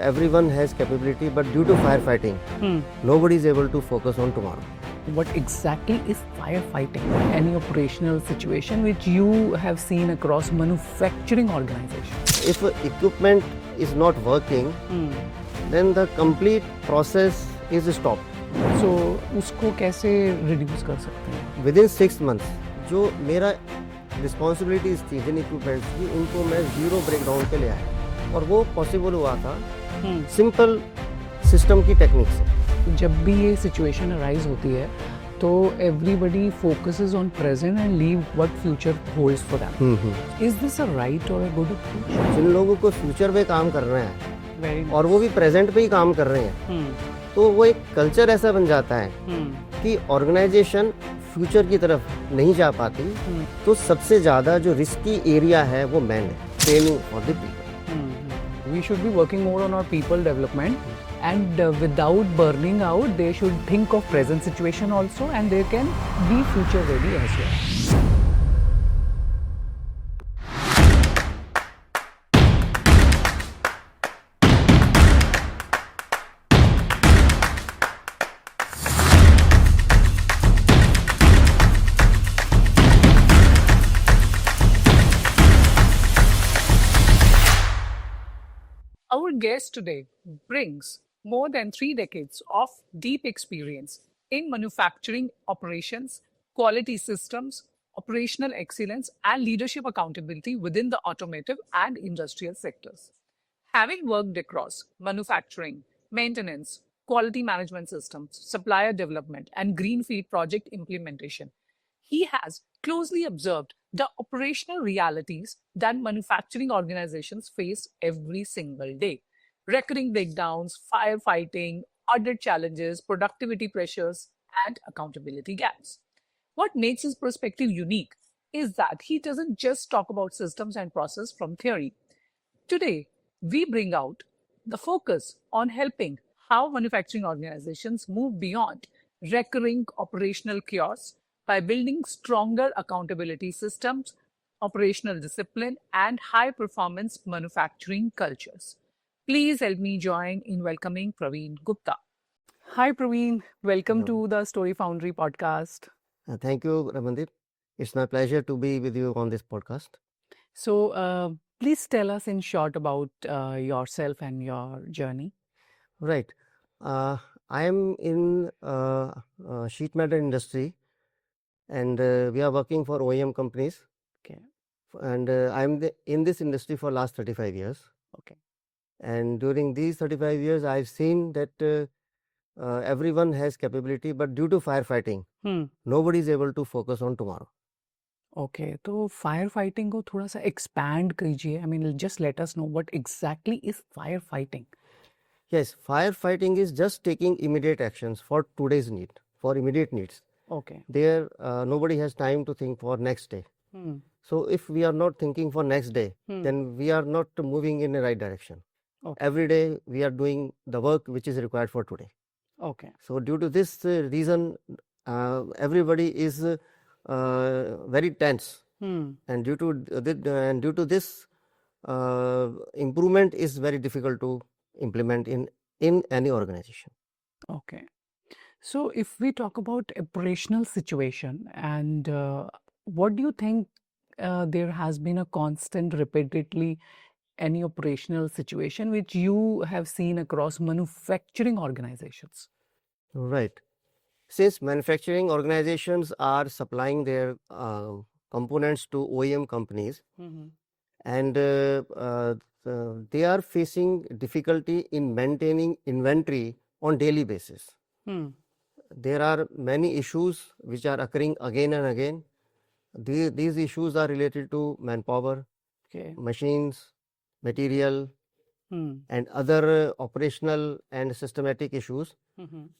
Everyone has capability, but due to firefighting, nobody is able to focus on tomorrow. What exactly is firefighting? Any operational situation which you have seen across manufacturing organizations? If equipment is not working, then the complete process is stopped. So उसको कैसे reduce कर सकते हैं? Within 6 months, जो मेरा responsibilities थी जिन equipments की, उनको मैं जीरो ब्रेकडाउन पे ले आया, और वो पॉसिबल हुआ था सिंपल सिस्टम की टेक्निक से। जब भी ये सिचुएशन अराइज होती है तो everybody focuses on present and leave what future holds for them. Is this a right और अ गुड अप्रोच? जिन लोगों को फ्यूचर पे काम करना है वेरी और वो भी प्रेजेंट पे ही काम कर रहे हैं, तो वो एक कल्चर ऐसा बन जाता है कि ऑर्गेनाइजेशन फ्यूचर की तरफ नहीं जा पाती। तो सबसे ज़्यादा जो रिस्की एरिया है वो मैन है, training for the people. We should be working more on our people development, and without burning out, they should think of present situation also, and they can be future ready as well. Our guest today brings more than 3 decades of deep experience in manufacturing operations, quality systems, operational excellence, and leadership accountability within the automotive and industrial sectors. Having worked across manufacturing, maintenance, quality management systems, supplier development, and greenfield project implementation, he has closely observed the operational realities that manufacturing organizations face every single day. Recurring breakdowns, firefighting, audit challenges, productivity pressures, and accountability gaps. What makes his perspective unique is that he doesn't just talk about systems and process from theory. Today, we bring out the focus on helping how manufacturing organizations move beyond recurring operational chaos by building stronger accountability systems, operational discipline, and high performance manufacturing cultures. Please help me join in welcoming Praveen Gupta. Hi, Praveen. Welcome to the Story Foundry podcast. Thank you, Ramandeep. It's my pleasure to be with you on this podcast. So, please tell us in short about yourself and your journey. Right. I am in sheet metal industry, and we are working for OEM companies. Okay. And I'm in this industry for last 35 years. Okay. And during these 35 years, I've seen that everyone has capability, but due to firefighting, nobody is able to focus on tomorrow. Okay, तो firefighting को थोड़ा सा expand कीजिए. I mean, just let us know what exactly is firefighting. Yes, firefighting is just taking immediate actions for today's need, for immediate needs. Okay. There, nobody has time to think for next day. So if we are not thinking for next day, then we are not moving in the right direction. Okay. Every day we are doing the work which is required for today. Okay. So due to this reason, everybody is very tense, and due to this, improvement is very difficult to implement in any organization. Okay. So if we talk about operational situation, and what do you think there has been a constant, repeatedly, any operational situation which you have seen across manufacturing organizations? Right. Since manufacturing organizations are supplying their components to OEM companies, and they are facing difficulty in maintaining inventory on daily basis. There are many issues which are occurring again and again. These issues are related to manpower, Okay. machines, material, and other operational and systematic issues,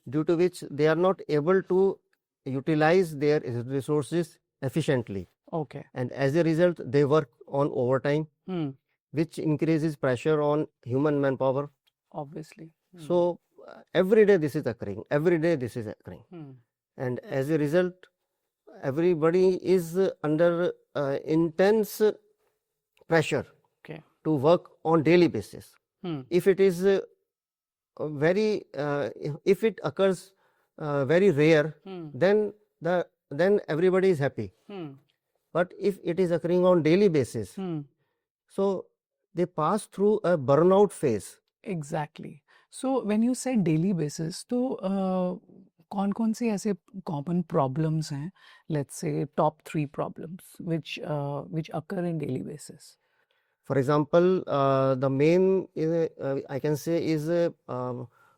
due to which they are not able to utilize their resources efficiently. Okay. And as a result, they work on overtime, which increases pressure on human manpower. Obviously. So every day this is occurring. Every day this is occurring. And as a result, everybody is under intense pressure Okay. to work on daily basis. if it is if it occurs very rare, then everybody is happy. But if it is occurring on daily basis, so they pass through a burnout phase. Exactly. So when you say daily basis, तो कौन कौन से ऐसे common problems हैं, let's say top 3 problems which occur in daily basis? For example, the main I can say is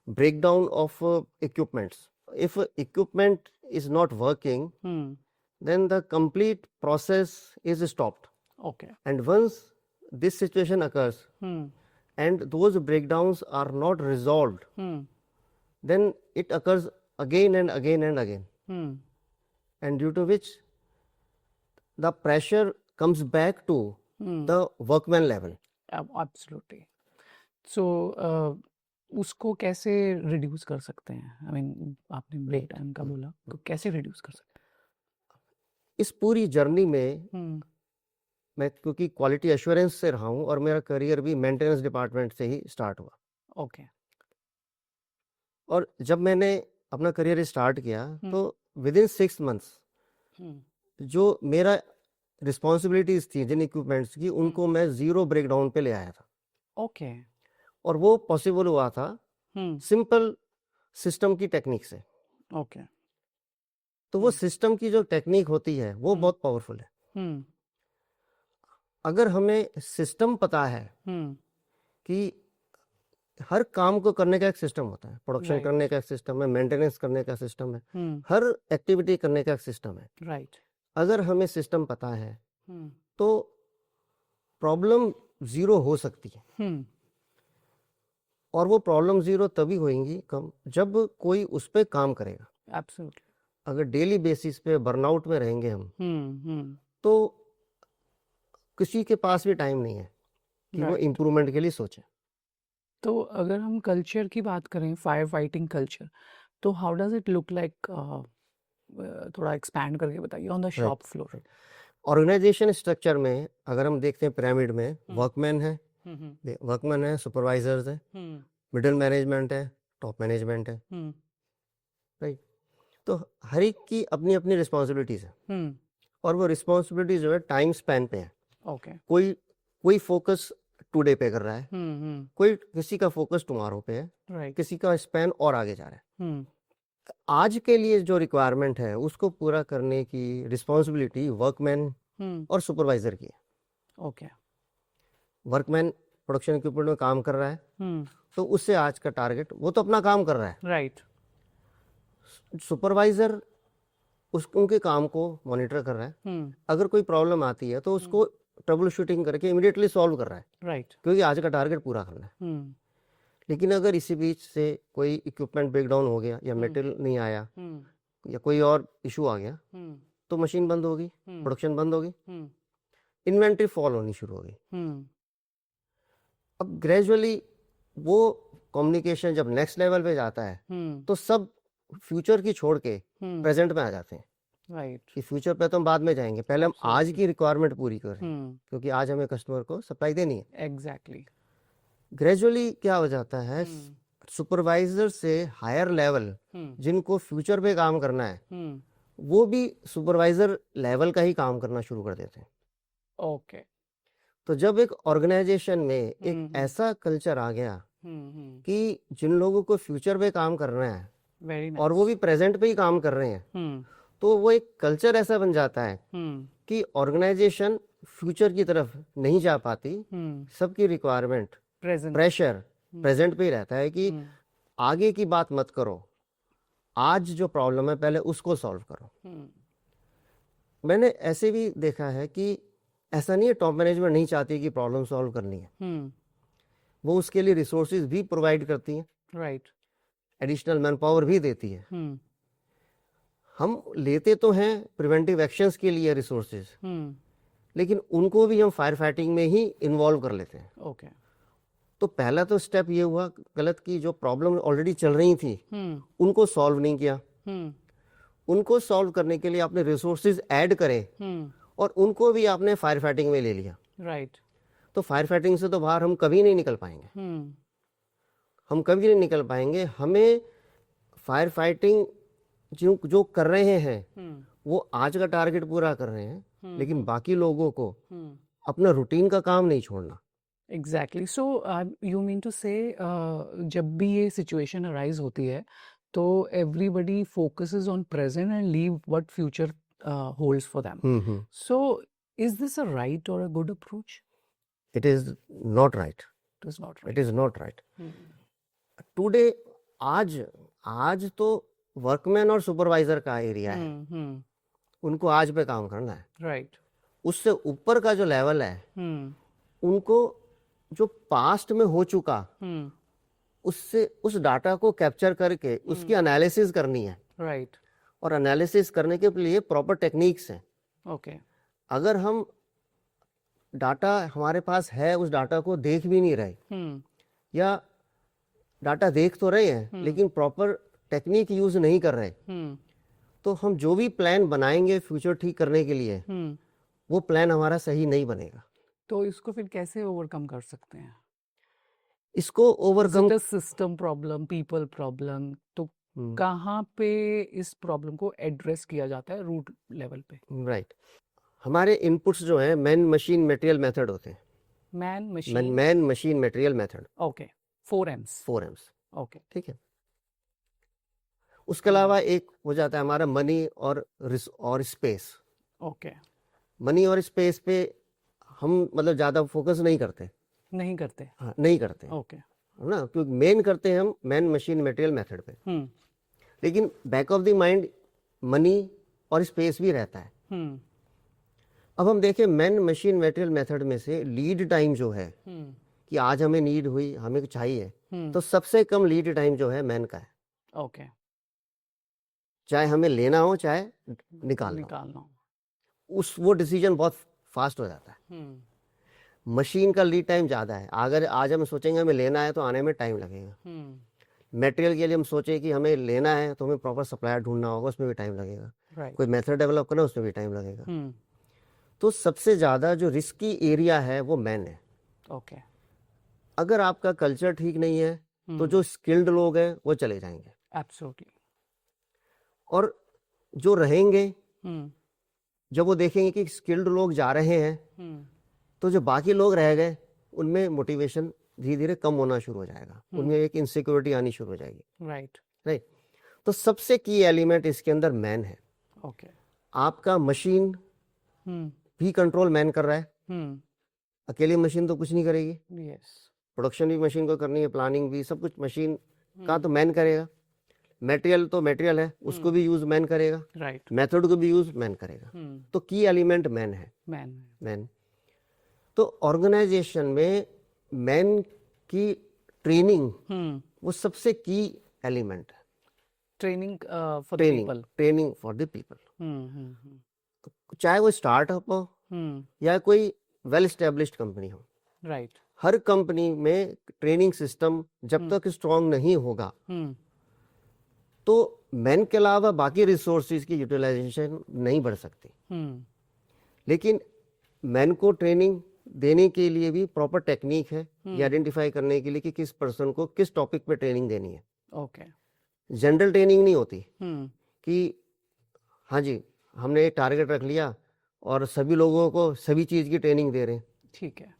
breakdown of equipments. If equipment is not working, then the complete process is stopped. Okay. And once this situation occurs and those breakdowns are not resolved, then it occurs again and again and again. And due to which the pressure comes back to the workman level. Absolutely. So उसको कैसे reduce कर सकते हैं? I mean, आपने break time का बोला, तो कैसे रिड्यूस कर सकते हैं? इस पूरी जर्नी में मैं क्योंकि क्वालिटी एश्योरेंस से रहा हूँ और मेरा करियर भी मेंटेनेंस डिपार्टमेंट से ही स्टार्ट हुआ. ओके. और जब मैंने अपना करियर स्टार्ट किया तो विद इन 6 मंथ्स जो मेरा रिस्पॉन्सिबिलिटीज थी जिन इक्विपमेंट्स की, उनको मैं 0 ब्रेकडाउन पे ले आया था. ओके. और वो पॉसिबल हुआ था सिंपल सिस्टम की टेक्निक से. ओके. तो वो सिस्टम की जो टेक्निक होती है वो बहुत पावरफुल है. अगर हमें सिस्टम पता है कि हर काम को करने का एक सिस्टम होता है, प्रोडक्शन करने का एक सिस्टम है, मेंटेनेंस करने का सिस्टम है, हर एक्टिविटी करने का एक सिस्टम है. राइट. अगर हमें सिस्टम पता है तो प्रॉब्लम 0 हो सकती है. और वो प्रॉब्लम 0 तभी होंगी कम जब कोई उस पर काम करेगा. एब्सोल्युटली. अगर डेली बेसिस पे बर्नआउट में रहेंगे हम तो किसी के पास भी टाइम नहीं है कि वो इम्प्रूवमेंट के लिए सोचे. तो अगर हम कल्चर की बात करें, फायर फाइटिंग कल्चर, तो how does it look like? थोड़ा एक्सपैंड करके बताइए on the shop floor. Organization structure में अगर हम देखते हैं पिरामिड में वर्कमैन है, सुपरवाइजर्स है, मिडिल मैनेजमेंट है, टॉप मैनेजमेंट है. राइट. तो हर एक की अपनी अपनी रिस्पॉन्सिबिलिटीज है और वो रिस्पॉन्सिबिलिटी जो है टाइम स्पैन पे है. ओके. कोई फोकस टुडे पे कर रहा है, कोई किसी का फोकस टुमारो पे है, किसी का स्पैन और आगे जा रहा है. आज के लिए जो रिक्वायरमेंट है उसको पूरा करने की रिस्पॉन्सिबिलिटी वर्कमैन और सुपरवाइजर की है. ओके. वर्कमैन प्रोडक्शन इक्विपमेंट में काम कर रहा है तो उससे आज का टारगेट, वो तो अपना काम कर रहा है. राइट. सुपरवाइजर उनके काम को मॉनिटर कर रहा है. अगर कोई प्रॉब्लम आती है तो उसको ट्रबल शूटिंग करके इमीडिएटली सॉल्व कर रहा है. राइट. क्योंकि आज का टारगेट पूरा करना है. लेकिन अगर इसी बीच से कोई इक्विपमेंट ब्रेकडाउन हो गया या मेटेरियल नहीं आया या कोई और इशू आ गया तो मशीन बंद होगी, प्रोडक्शन बंद होगी, इन्वेंट्री फॉल होनी शुरू होगी. अब ग्रेजुअली वो कम्युनिकेशन जब नेक्स्ट लेवल पे जाता है तो सब फ्यूचर की छोड़ के प्रेजेंट में आ जाते हैं. राइट. कि फ्यूचर पे तो हम बाद में जाएंगे, पहले हम आज की रिक्वायरमेंट पूरी करें क्योंकि आज हमें कस्टमर को सप्लाई देनी है. एग्जैक्टली. ग्रेजुअली क्या हो जाता है, सुपरवाइजर से हायर लेवल जिनको फ्यूचर पे काम करना है वो भी सुपरवाइजर लेवल का ही काम करना शुरू कर देते हैं. ओके. तो जब एक ऑर्गेनाइजेशन में एक ऐसा कल्चर आ गया कि जिन लोगों को फ्यूचर पे काम करना है और वो भी प्रेजेंट पे ही काम कर रहे हैं, तो वो एक कल्चर ऐसा बन जाता है कि ऑर्गेनाइजेशन फ्यूचर की तरफ नहीं जा पाती. सबकी रिक्वायरमेंट प्रेशर प्रेजेंट पे ही रहता है कि आगे की बात मत करो, आज जो प्रॉब्लम है पहले उसको सॉल्व करो. मैंने ऐसे भी देखा है कि ऐसा नहीं है टॉप मैनेजमेंट नहीं चाहती कि प्रॉब्लम सॉल्व करनी है. वो उसके लिए रिसोर्सेज भी प्रोवाइड करती हैं. राइट. एडिशनल मैन पावर भी देती है. हम लेते तो हैं प्रिवेंटिव एक्शंस के लिए रिसोर्सेज, लेकिन उनको भी हम फायर फाइटिंग में ही इन्वॉल्व कर लेते हैं. ओके. तो पहला तो स्टेप ये हुआ गलत कि जो प्रॉब्लम ऑलरेडी चल रही थी उनको सॉल्व नहीं किया. उनको सॉल्व करने के लिए आपने रिसोर्सेज ऐड करे और उनको भी आपने फायर फाइटिंग में ले लिया. राइट. तो फायर फाइटिंग से तो बाहर हम कभी नहीं निकल पाएंगे. हम कभी नहीं निकल पाएंगे। हमें फायर फाइटिंग जो जो कर रहे हैं वो आज का टारगेट पूरा कर रहे हैं, लेकिन बाकी लोगों को अपना रूटीन का काम नहीं छोड़ना। Exactly. So you mean to say जब भी ये सिचुएशन अराइज होती है तो everybody focuses on present and leave what future holds for them. So is this a right और a good approach? It is not right. It is not it is not right. Today आज तो workman और supervisor का area है, उनको आज पे काम करना है। राइट। उससे ऊपर का जो लेवल है उनको जो पास्ट में हो चुका उससे उस डाटा को कैप्चर करके उसकी एनालिसिस करनी है। राइट। और एनालिसिस करने के लिए प्रॉपर टेक्निक्स हैं। ओके। अगर हम डाटा हमारे पास है, उस डाटा को देख भी नहीं रहे या डाटा देख तो रहे हैं लेकिन प्रॉपर टेक्निक यूज नहीं कर रहे, तो हम जो भी प्लान बनाएंगे फ्यूचर ठीक करने के लिए वो प्लान हमारा सही नहीं बनेगा। तो इसको फिर कैसे ओवरकम कर सकते हैं? इसको overcome system problem, people problem, तो कहाँ पे इस प्रॉब्लम को एड्रेस किया जाता है रूट लेवल पे? राइट। हमारे इनपुट्स जो हैं मैन मशीन मटेरियल मेथड होते हैं। Man machine material method. Okay. 4Ms। Okay. ठीक है। उसके अलावा एक हो जाता है हमारा मनी और स्पेस। ओके। मनी और स्पेस पे हम मतलब ज्यादा फोकस नहीं करते। हाँ, नहीं करते। ओके। है ना, क्योंकि मेन करते हैं हम मैन मशीन मटेरियल मेथड पे, लेकिन back of the mind money और स्पेस भी रहता है। अब हम देखें मैन मशीन मटेरियल मेथड में से लीड टाइम जो है कि आज हमें नीड हुई, हमें चाहिए, तो सबसे कम लीड टाइम जो है मैन का है। ओके। चाहे हमें लेना हो चाहे निकालना हो, वो डिसीजन बहुत फास्ट हो जाता है। मशीन का लीड टाइम ज़्यादा है। अगर आज हम सोचेंगे हमें लेना है तो आने में टाइम लगेगा। मटेरियल के लिए हम सोचे कि हमें लेना है तो हमें प्रॉपर सप्लायर ढूंढना होगा, उसमें भी टाइम लगेगा। कोई मेथड डेवलप करना, उसमें भी टाइम लगेगा। तो सबसे ज़्यादा जो रिस्की एरिया है वो मैन है। ओके। अगर आपका कल्चर ठीक नहीं है तो जो स्किल्ड लोग हैं वो चले जाएंगे। एब्सोल्युटली। और जो रहेंगे जब वो देखेंगे कि स्किल्ड लोग जा रहे हैं तो जो बाकी लोग रह गए उनमें मोटिवेशन धीरे धीरे कम होना शुरू हो जाएगा, उनमें एक इनसिक्योरिटी आनी शुरू हो जाएगी। राइट। तो सबसे की एलिमेंट इसके अंदर मैन है। ओके। आपका मशीन भी कंट्रोल मैन कर रहा है। अकेली मशीन तो कुछ नहीं करेगी। प्रोडक्शन भी मशीन को करनी है, प्लानिंग भी, सब कुछ मशीन का तो मैन करेगा। मटेरियल तो मटेरियल है, उसको भी यूज मैन करेगा। राइट। मेथड को भी यूज मैन करेगा। तो की एलिमेंट मैन है। मैन। तो ऑर्गेनाइजेशन में मैन की ट्रेनिंग वो सबसे की एलिमेंट है। Training for the people. चाहे वो स्टार्टअप हो या कोई वेल एस्टेब्लिश्ड कंपनी हो। राइट। हर कंपनी में ट्रेनिंग सिस्टम जब तक स्ट्रांग नहीं होगा तो मैन के अलावा बाकी रिसोर्सेज की यूटिलाइजेशन नहीं बढ़ सकती। लेकिन मैन को ट्रेनिंग देने के लिए भी प्रॉपर टेक्निक है, ये आइडेंटिफाई करने के लिए कि किस पर्सन को किस टॉपिक पे ट्रेनिंग देनी है। ओके। जनरल ट्रेनिंग नहीं होती कि हाँ जी हमने एक टारगेट रख लिया और सभी लोगों को सभी चीज़ की ट्रेनिंग दे रहे हैं। ठीक है।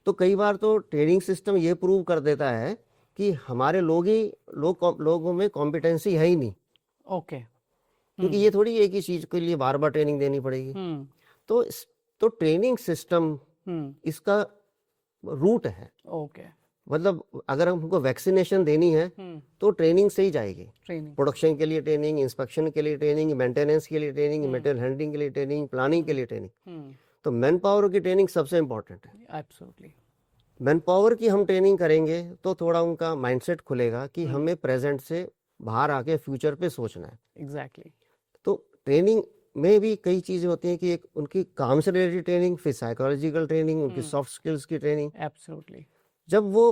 तो कई बार तो ट्रेनिंग सिस्टम ये प्रूव कर देता है कि हमारे लोगों में कॉम्पिटेंसी है ही नहीं। ओके। क्योंकि ये थोड़ी एक ही चीज के लिए बार बार ट्रेनिंग देनी पड़ेगी। तो ट्रेनिंग सिस्टम इसका रूट है। ओके। मतलब अगर हमको वैक्सीनेशन देनी है तो ट्रेनिंग से ही जाएगी। प्रोडक्शन के लिए ट्रेनिंग, इंस्पेक्शन के लिए ट्रेनिंग, मेंटेनेंस के लिए ट्रेनिंग, मटेरियल हैंडलिंग के लिए ट्रेनिंग, प्लानिंग के लिए ट्रेनिंग। तो मैन पावर की ट्रेनिंग सबसे इंपॉर्टेंट है। एब्सोल्युटली। मैन पावर की हम ट्रेनिंग करेंगे तो थोड़ा उनका माइंडसेट खुलेगा कि हमें प्रेजेंट से बाहर आके फ्यूचर पे सोचना है। एग्जैक्टली। तो ट्रेनिंग में भी कई चीजें होती हैं कि एक उनकी काम से रिलेटेड ट्रेनिंग, फिर साइकोलॉजिकल ट्रेनिंग, उनकी सॉफ्ट स्किल्स की ट्रेनिंग। एब्सोल्युटली। जब वो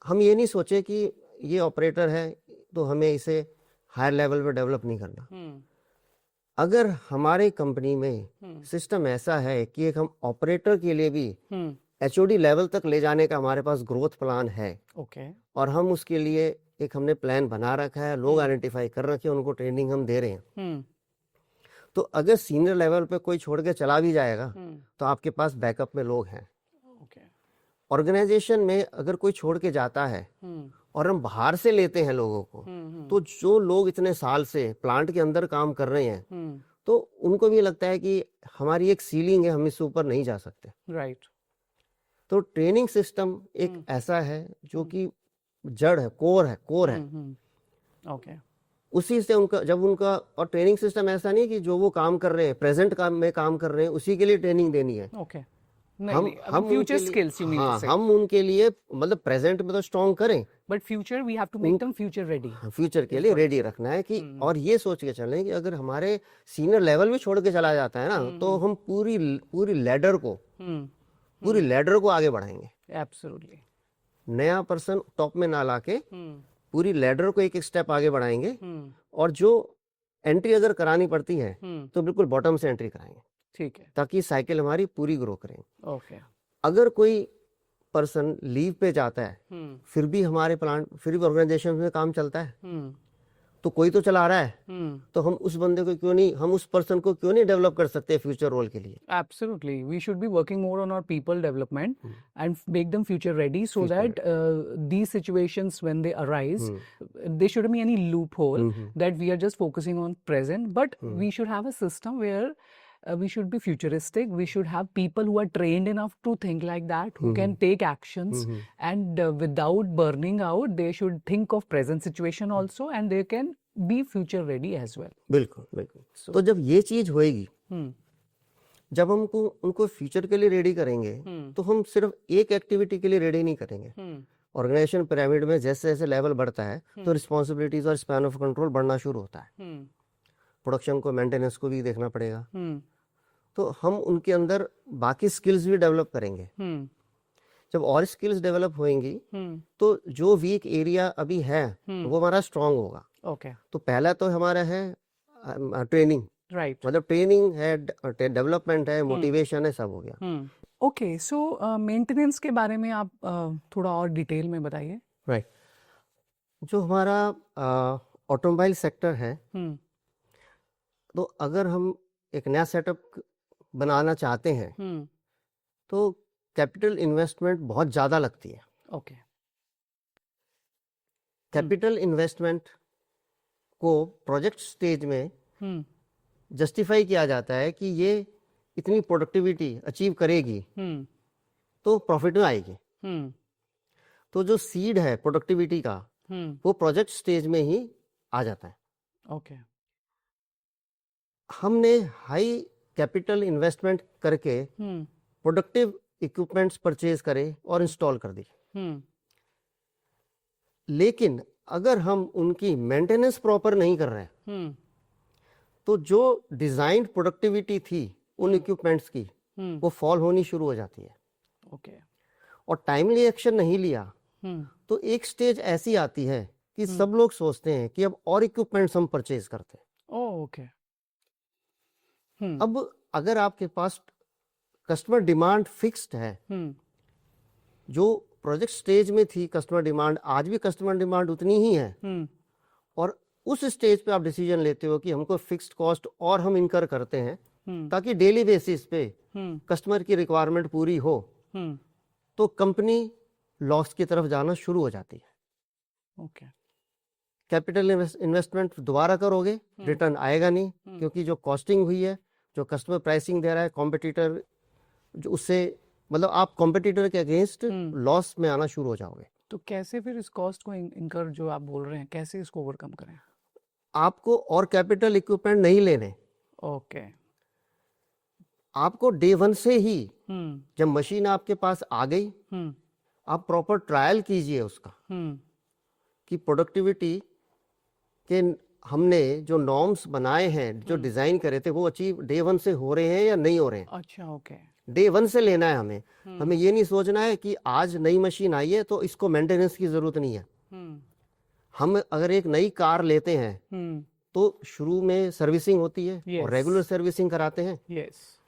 हम ये नहीं सोचे कि ये ऑपरेटर है तो हमें इसे हायर लेवल पे डेवलप नहीं करना। अगर हमारे कंपनी में सिस्टम ऐसा है कि एक हम ऑपरेटर के लिए भी HOD लेवल तक ले जाने का हमारे पास ग्रोथ प्लान है ओके और हम उसके लिए एक हमने प्लान बना रखा है, लोग आइडेंटिफाई कर रखे हैं, उनको ट्रेनिंग हम दे रहे हैं। तो अगर सीनियर लेवल पे कोई छोड़ के चला भी जाएगा तो आपके पास बैकअप में लोग हैं। ओके ऑर्गेनाइजेशन में अगर कोई छोड़ के जाता है और हम बाहर से लेते हैं लोगों को, तो जो लोग इतने साल से प्लांट के अंदर काम कर रहे हैं तो उनको भी लगता है कि हमारी एक सीलिंग है, हम इससे ऊपर नहीं जा सकते। राइट तो ट्रेनिंग सिस्टम एक ऐसा है जो कि जड़ है, कोर है। ओके उसी से उनका जब उनका और ट्रेनिंग सिस्टम ऐसा नहीं है कि जो वो काम कर रहे हैं, प्रेजेंट काम में काम कर रहे हैं, उसी के लिए ट्रेनिंग देनी है। ओके हम फ्यूचर उनके स्किल्स यू मीन हाँ टू से, हम उनके लिए मतलब प्रेजेंट में तो स्ट्रॉन्ग करें, but future we have to make them future ready. Future के लिए रेडी रखना है कि और ये सोच के चलें कि अगर हमारे सीनियर लेवल भी छोड़ के चला जाता है ना तो हम पूरी लैडर को आगे बढ़ाएंगे। एब्सोल्युटली। नया पर्सन टॉप में ना लाके पूरी लैडर को एक स्टेप आगे बढ़ाएंगे और जो एंट्री अगर करानी पड़ती है तो बिल्कुल बॉटम से एंट्री कराएंगे, ठीक है। ताकि साइकिल हमारी पूरी ग्रो करें। ओके अगर कोई पर्सन लीव पे जाता है फिर भी हमारे प्लांट फिर भी ऑर्गेनाइजेशन में काम चलता है, तो कोई तो चला रहा है, तो हम उस बंदे को क्यों नहीं, हम उस पर्सन को क्यों नहीं डेवलप कर सकते फ्यूचर रोल के लिए। Absolutely. We should be working more on our people development and make them future ready so that these situations, when they arise, there shouldn't be any loophole that we are just focusing on present, but we should have a system where we should be futuristic. We should have people who are trained enough to think like that, who can take actions and without burning out, they should think of present situation also and they can be future ready as well. बिल्कुल बिल्कुल। तो जब ये चीज होएगी, जब हमको उनको फ्यूचर के लिए रेडी करेंगे तो हम सिर्फ एक एक्टिविटी के लिए रेडी नहीं करेंगे। ऑर्गेनाइजेशन पिरामिड में जैसे जैसे लेवल बढ़ता है तो रिस्पॉन्सिबिलिटीज और स्पैन ऑफ कंट्रोल बढ़ना शुरू होता है। प्रोडक्शन को, मेंटेनेंस को भी देखना पड़ेगा, तो हम उनके अंदर बाकी स्किल्स भी डेवलप करेंगे। जब और स्किल्स डेवलप होंगी तो जो वीक एरिया अभी है वो हमारा स्ट्रांग होगा। ओके तो पहला तो हमारा है ट्रेनिंग, राइट। मतलब ट्रेनिंग है, डेवलपमेंट है, मोटिवेशन है, सब हो गया। ओके सो मेंटेनेंस के बारे में आप थोड़ा और डिटेल में बताइए। राइट। जो हमारा ऑटोमोबाइल सेक्टर है, तो अगर हम एक नया सेटअप बनाना चाहते हैं तो कैपिटल इन्वेस्टमेंट बहुत ज़्यादा लगती है। ओके कैपिटल इन्वेस्टमेंट को प्रोजेक्ट स्टेज में जस्टिफाई किया जाता है कि ये इतनी प्रोडक्टिविटी अचीव करेगी तो प्रॉफिट में आएगी। तो जो सीड है प्रोडक्टिविटी का वो प्रोजेक्ट स्टेज में ही आ जाता है। ओके हमने हाई कैपिटल इन्वेस्टमेंट करके प्रोडक्टिव इक्विपमेंट्स परचेज करे और इंस्टॉल कर दी, लेकिन अगर हम उनकी मेंटेनेंस प्रॉपर नहीं कर रहे तो जो डिजाइन प्रोडक्टिविटी थी उन इक्विपमेंट्स की वो फॉल होनी शुरू हो जाती है। ओके और टाइमली एक्शन नहीं लिया तो एक स्टेज ऐसी आती है कि सब लोग सोचते हैं कि अब और इक्विपमेंट्स हम परचेज करते हैं। ओके अब अगर आपके पास कस्टमर डिमांड फिक्स्ड है, जो प्रोजेक्ट स्टेज में थी कस्टमर डिमांड, आज भी कस्टमर डिमांड उतनी ही है, और उस स्टेज पे आप डिसीजन लेते हो कि हमको फिक्स्ड कॉस्ट और हम इनकर करते हैं ताकि डेली बेसिस पे कस्टमर की रिक्वायरमेंट पूरी हो, तो कंपनी लॉस की तरफ जाना शुरू हो जाती है। ओके कैपिटल इन्वेस्टमेंट दोबारा करोगे रिटर्न आएगा नहीं, क्योंकि जो कॉस्टिंग हुई है, जो कस्टमर प्राइसिंग दे रहा है, कॉम्पिटिटर जो उससे मतलब आप कॉम्पिटिटर के अगेंस्ट लॉस में आना शुरू हो जाओगे। तो कैसे फिर इस कॉस्ट को इनकर जो आप बोल रहे हैं कैसे इसको ओवरकम करें? आपको और कैपिटल इक्विपमेंट नहीं लेने। ओके आपको डे वन से ही जब मशीन आपके पास आ गई आप प्रॉपर ट्रायल कीजिए उसका कि प्रोडक्टिविटी के हमने जो नॉर्म्स बनाए हैं, जो डिजाइन करे थे, वो अचीव डे वन से हो रहे हैं या नहीं हो रहे हैं। अच्छा ओके डे वन से लेना है हमें। हमें ये नहीं सोचना है कि आज नई मशीन आई है तो इसको मेंटेनेंस की जरूरत नहीं है। हम अगर एक नई कार लेते हैं तो शुरू में सर्विसिंग होती है और रेगुलर सर्विसिंग कराते हैं। यस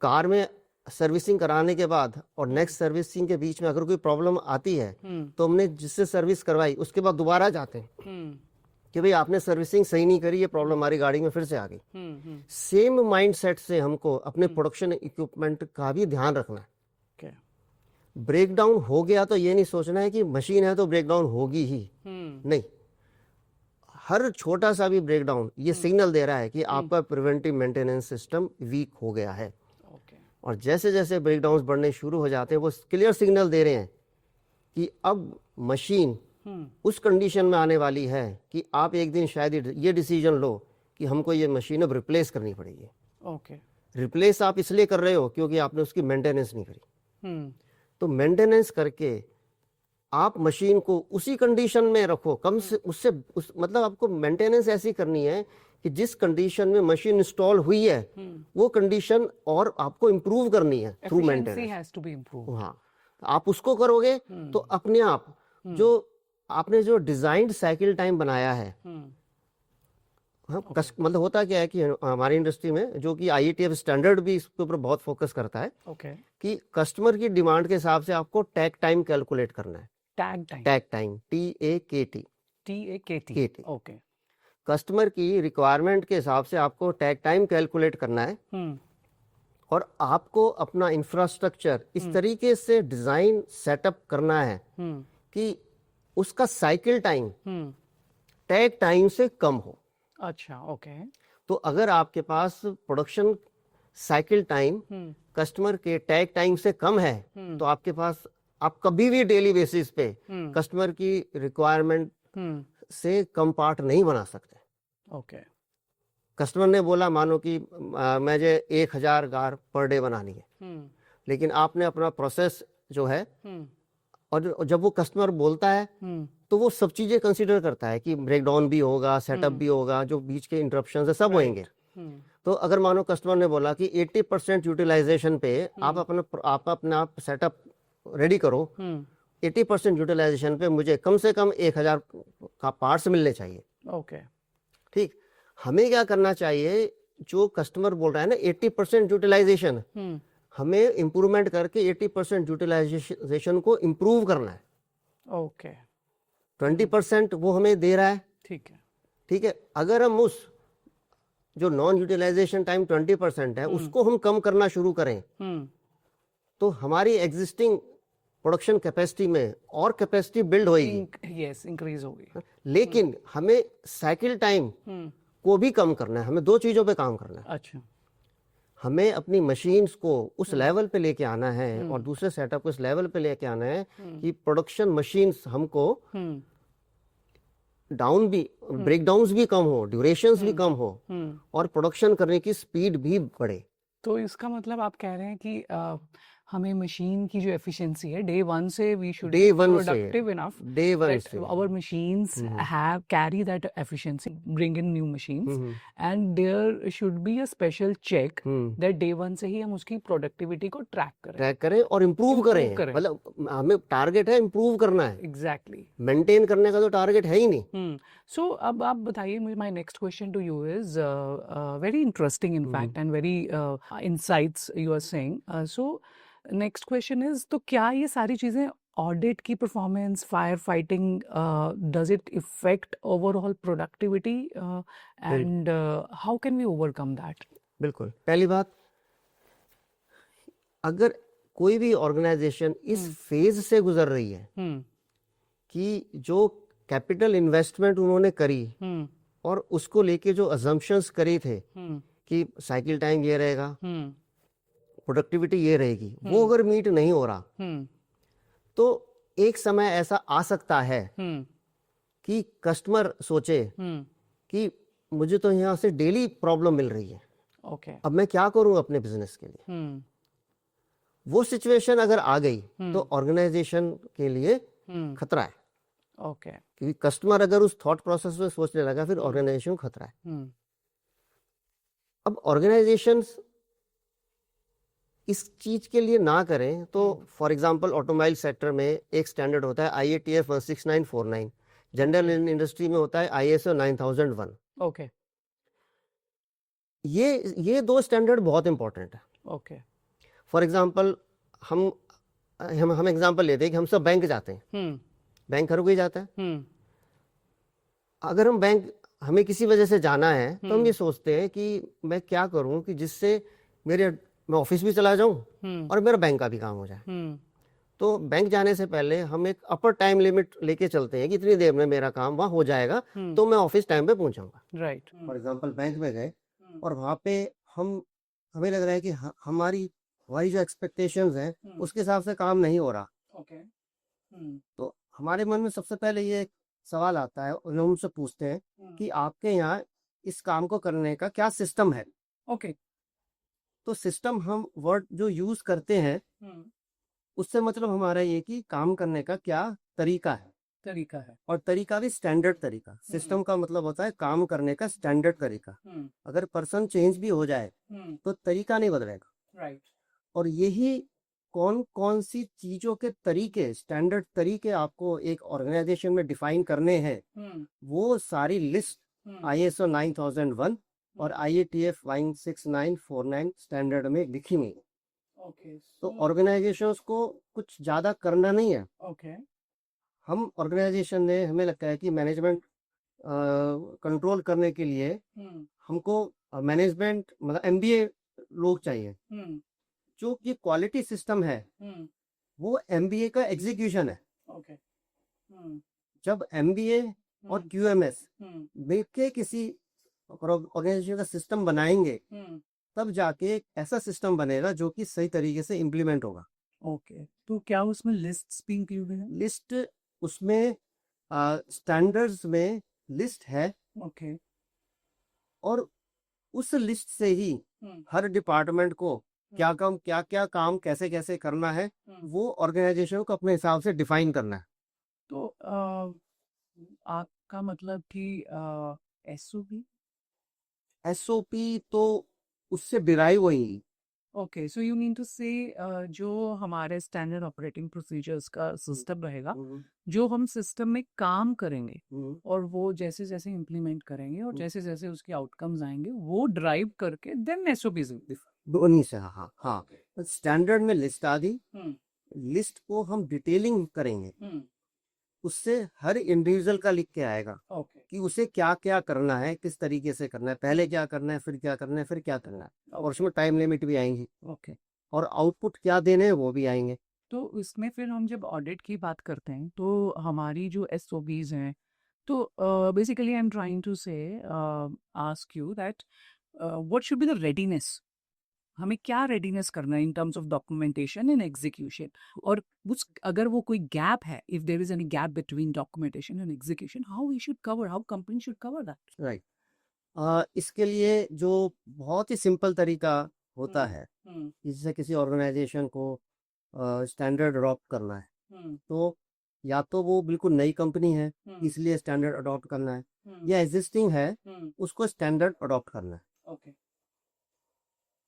कार में सर्विसिंग कराने के बाद और नेक्स्ट सर्विसिंग के बीच में अगर कोई प्रॉब्लम आती है तो हमने जिससे सर्विस करवाई उसके बाद दोबारा जाते हैं कि भाई आपने सर्विसिंग सही नहीं करी, ये प्रॉब्लम हमारी गाड़ी में फिर से आ गई। सेम माइंडसेट से हमको अपने प्रोडक्शन इक्विपमेंट का भी ध्यान रखना है। ब्रेकडाउन हो गया तो ये नहीं सोचना है कि मशीन है तो ब्रेकडाउन होगी ही, नहीं। हर छोटा सा भी ब्रेकडाउन ये सिग्नल दे रहा है कि आपका प्रिवेंटिव मेंटेनेंस सिस्टम वीक हो गया है। और जैसे जैसे ब्रेकडाउन बढ़ने शुरू हो जाते हैं वो क्लियर सिग्नल दे रहे हैं कि अब मशीन उस कंडीशन में आने वाली है कि आप एक दिन शायद ये डिसीजन लो कि हमको ये मशीन अब रिप्लेस करनी पड़ेगी। रिप्लेस आप इसलिए कर रहे हो क्योंकि आपने उसकी मेंटेनेंस नहीं करी। तो मेंटेनेंस करके आप मशीन को उसी कंडीशन में रखो, कम से मतलब आपको मेंटेनेंस ऐसी करनी है कि जिस कंडीशन में मशीन इंस्टॉल हुई है वो कंडीशन और आपको इंप्रूव करनी है थ्रू मेंटेनेंस। हाँ, आप उसको करोगे तो अपने आप जो आपने जो डिजाइंड साइकिल टाइम बनाया है, हाँ, मतलब होता क्या है कि हमारी इंडस्ट्री में जो कि IATF स्टैंडर्ड भी इसके ऊपर बहुत फोकस करता है कि कस्टमर की डिमांड के हिसाब से आपको टैग टाइम कैलकुलेट करना है। Tag time TAKT okay. Customer की रिक्वायरमेंट के हिसाब से आपको टैग टाइम कैलकुलेट करना है और आपको अपना इंफ्रास्ट्रक्चर इस तरीके से डिजाइन सेटअप करना है कि उसका साइकिल टाइम टैग टाइम से कम हो। अच्छा, ओके। तो अगर आपके पास प्रोडक्शन साइकिल टाइम कस्टमर के टैग टाइम से कम है तो आपके पास आप कभी भी डेली बेसिस पे कस्टमर की रिक्वायरमेंट से कम पार्ट नहीं बना सकते। ओके। कस्टमर ने बोला मानो कि मुझे 1000 गार पर डे बनानी है, लेकिन आपने अपना प्रोसेस जो है और जब वो कस्टमर बोलता है तो वो सब चीजें कंसीडर करता है कि ब्रेकडाउन भी होगा, सेटअप भी होगा, जो बीच के इंटरप्शन है सब होंगे। तो अगर मानो कस्टमर ने बोला कि 80% यूटिलाइजेशन पे आप अपना सेटअप रेडी करो, 80% यूटिलाइजेशन पे मुझे कम से कम 1000 का पार्ट्स मिलने चाहिए। ओके, ठीक। हमें क्या करना चाहिए, जो कस्टमर बोल रहा है ना 80% यूटिलाइजेशन, हमें इंप्रूवमेंट करके 80% यूटिलाइजेशन को इंप्रूव करना है। ओके। 20% वो हमें दे रहा है, ठीक है। ठीक है। अगर हम उस जो नॉन यूटिलाइजेशन टाइम 20% है उसको हम कम करना शुरू करें तो हमारी एग्जिस्टिंग प्रोडक्शन कैपेसिटी में और कैपेसिटी बिल्ड होगी, यस, इंक्रीज होगी। लेकिन हमें साइकिल टाइम को भी कम करना है। हमें दो चीजों पे काम करना है। अच्छा। हमें अपनी मशीन्स को उस लेवल पे लेके आना है और दूसरे सेटअप को इस लेवल पे लेके आना है कि प्रोडक्शन मशीन्स हमको डाउन भी, ब्रेकडाउन्स भी कम हो, ड्यूरेशंस भी कम हो और प्रोडक्शन करने की स्पीड भी बढ़े। तो इसका मतलब आप कह रहे हैं कि हमें मशीन की जो एफिशिएंसी है डे वन से we should be productive enough that our machines have carry that efficiency, bring in new machines, and there should be a special check that day one से ही हम उसकी प्रोडक्टिविटी को track करें और improve करें। मतलब हमें टारगेट है इम्प्रूव करना है, एग्जैक्टली मेंटेन करने का तो टारगेट है ही नहीं। सो अब आप बताइए, my next question to you is very interesting in fact and very insights you are saying. So next question is, तो क्या ये सारी चीजें ऑडिट की performance, fire fighting, does it effect overall productivity and how can we overcome that? बिल्कुल। पहली बात, अगर कोई भी ऑर्गेनाइजेशन इस फेज से गुजर रही है कि जो कैपिटल इन्वेस्टमेंट उन्होंने करी और उसको लेके जो अजम्पशंस करे थे कि साइकिल टाइम ये रहेगा, प्रोडक्टिविटी ये रहेगी, वो अगर मीट नहीं हो रहा तो एक समय ऐसा आ सकता है कि कस्टमर सोचे कि मुझे तो यहाँ से डेली प्रॉब्लम मिल रही है, अब मैं क्या करूं अपने बिजनेस के लिए। वो सिचुएशन अगर आ गई तो ऑर्गेनाइजेशन के लिए खतरा है। क्योंकि कस्टमर अगर उस थॉट प्रोसेस में सोचने लगा फिर ऑर्गेनाइजेशन को खतरा है। अब ऑर्गेनाइजेशंस इस चीज के लिए ना करें तो फॉर एग्जांपल ऑटोमोबाइल सेक्टर में एक स्टैंडर्ड होता है IATF 16949, जनरल इंडस्ट्री में होता है ISO 9001। ओके, ये दो स्टैंडर्ड बहुत इंपॉर्टेंट है। ओके। फॉर एग्जांपल हम हम एग्जांपल लेते हैं कि हम सब बैंक जाते हैं, बैंक हर कोई जाता है। अगर हम बैंक, हमें किसी वजह से जाना है तो हम ये सोचते हैं कि मैं क्या करूं कि जिससे मैं ऑफिस भी चला जाऊं और मेरा बैंक का भी काम हो जाए। तो बैंक जाने से पहले हम एक अपर टाइम लिमिट लेके चलते हैं कि इतनी देर में मेरा काम वहां हो जाएगा, तो मैं ऑफिस टाइम पे पहुंचाऊंगा। राइट। फॉर एग्जांपल बैंक में गए और वहां पे हमें लग रहा है कि हमारी हमारी जो एक्सपेक्टेशंस हैं उसके हिसाब से काम नहीं हो रहा। ओके। तो हमारे मन में सबसे पहले ये सवाल आता है और हम उनसे पूछते हैं कि आपके यहाँ इस काम को करने का क्या सिस्टम है। ओके। तो सिस्टम हम वर्ड जो यूज करते हैं उससे मतलब हमारा ये कि काम करने का क्या तरीका है, और तरीका भी स्टैंडर्ड तरीका। सिस्टम का मतलब होता है काम करने का स्टैंडर्ड तरीका। अगर पर्सन चेंज भी हो जाए तो तरीका नहीं बदलेगा। राइट। और यही कौन कौन सी चीजों के तरीके, स्टैंडर्ड तरीके आपको एक ऑर्गेनाइजेशन में डिफाइन करने हैं, वो सारी लिस्ट ISO 9001 और IATF 16949 स्टैंडर्ड में लिखी हुई है। ओके। तो ऑर्गेनाइजेशंस को कुछ ज्यादा करना नहीं है। ओके। हम ऑर्गेनाइजेशन ने, हमें लगता है कि मैनेजमेंट कंट्रोल करने के लिए हमको मैनेजमेंट मतलब MBA लोग चाहिए। जो ये क्वालिटी सिस्टम है वो MBA का एग्जीक्यूशन है। ओके। जब MBA और QMS मिलके किसी ऑर्गेनाइजेशन का सिस्टम बनाएंगे तब जाके एक ऐसा सिस्टम बनेगा जो कि सही तरीके से इम्प्लीमेंट होगा। ओके। तो क्या उसमें लिस्ट्स भी इंक्लूडेड है? लिस्ट उसमें स्टैंडर्ड्स में लिस्ट है, ओके। और उस लिस्ट से ही हर डिपार्टमेंट को क्या क्या काम कैसे कैसे करना है वो ऑर्गेनाइजेशन को अपने हिसाब से डिफाइन करना है। तो आपका मतलब कि SOP? SOP तो उससे डिराइव हुई। Okay, so you mean to say जो हमारे स्टैंडर्ड ऑपरेटिंग प्रोसीजर्स का सिस्टम रहेगा, जो हम सिस्टम में काम करेंगे और वो जैसे जैसे इम्प्लीमेंट करेंगे और जैसे जैसे उसके आउटकम्स आएंगे वो ड्राइव करके देन SOPs। उन्हीं से, हाँ हाँ। स्टैंडर्ड में लिस्ट आ गई, लिस्ट को हम डिटेलिंग करेंगे, उससे हर इंडिविजुअल का लिख के आएगा ओके। कि उसे क्या क्या करना है, किस तरीके से करना है, पहले क्या करना है, फिर क्या करना है, फिर क्या करना है, और उसमें टाइम लिमिट भी आएंगी। ओके। और आउटपुट क्या देने हैं वो भी आएंगे। तो इसमें फिर हम जब ऑडिट की बात करते हैं तो हमारी जो SOPs हैं, तो basically I am trying to say ask you that what should be the readiness, हमें क्या रेडीनेस करना है in terms of documentation and execution, और उस अगर वो कोई गैप है, if there is any gap between documentation and execution, how we should cover, how company should cover that? Right. इसके लिए जो बहुत ही सिंपल तरीका होता है, जिससे किसी ऑर्गेनाइजेशन को स्टैंडर्ड अडॉप्ट करना है, तो या तो वो बिल्कुल नई कंपनी है इसलिए स्टैंडर्ड अडॉप्ट करना है, या एग्जिस्टिंग है उसको स्टैंडर्ड अडॉप्ट करना है। ओके।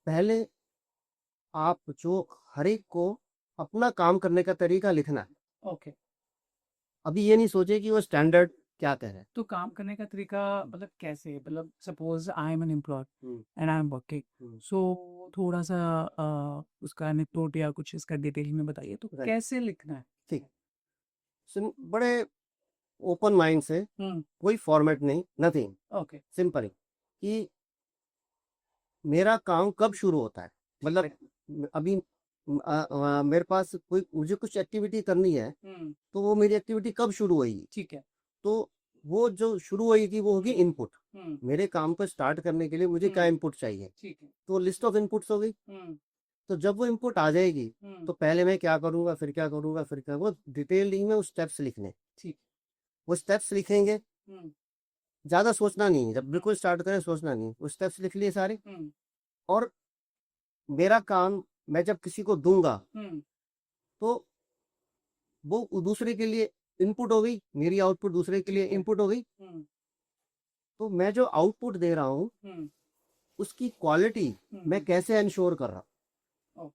पहले आप जो हर एक को अपना काम करने का तरीका लिखना है। ओके। अभी ये नहीं सोचे कि वो स्टैंडर्ड क्या कह रहे हैं। तो काम करने का तरीका मतलब कैसे, मतलब suppose I am an employee and I am working, so थोड़ा सा उसका एनेक्डोट या कुछ इसका डिटेल में बताइए, तो Right. कैसे लिखना है? ठीक, बड़े ओपन माइंड से, कोई फॉर्मेट नहीं, नथिंग, ओके। सिंपल कि मेरा काम कब शुरू होता है। मतलब अभी मेरे पास कोई, मुझे कुछ एक्टिविटी करनी है तो वो मेरी एक्टिविटी कब शुरू हुई, ठीक है। तो वो जो शुरू हुई थी वो होगी इनपुट। मेरे काम को स्टार्ट करने के लिए मुझे क्या इनपुट चाहिए, ठीक है। तो लिस्ट ऑफ इनपुट्स हो गई। तो जब वो इनपुट आ जाएगी तो पहले मैं क्या करूंगा, फिर क्या करूंगा, फिर क्या, वो डिटेलिंग में वो स्टेप्स लिखने। ठीक। वो स्टेप्स लिखेंगे, ज्यादा सोचना नहीं है, जब बिल्कुल स्टार्ट करें सोचना नहीं, वो स्टेप्स लिख लिए सारे। और मेरा काम मैं जब किसी को दूंगा तो वो दूसरे के लिए इनपुट हो गई, मेरी आउटपुट दूसरे के लिए इनपुट हो गई। तो मैं जो आउटपुट दे रहा हूँ उसकी क्वालिटी मैं कैसे इंश्योर कर रहा हूँ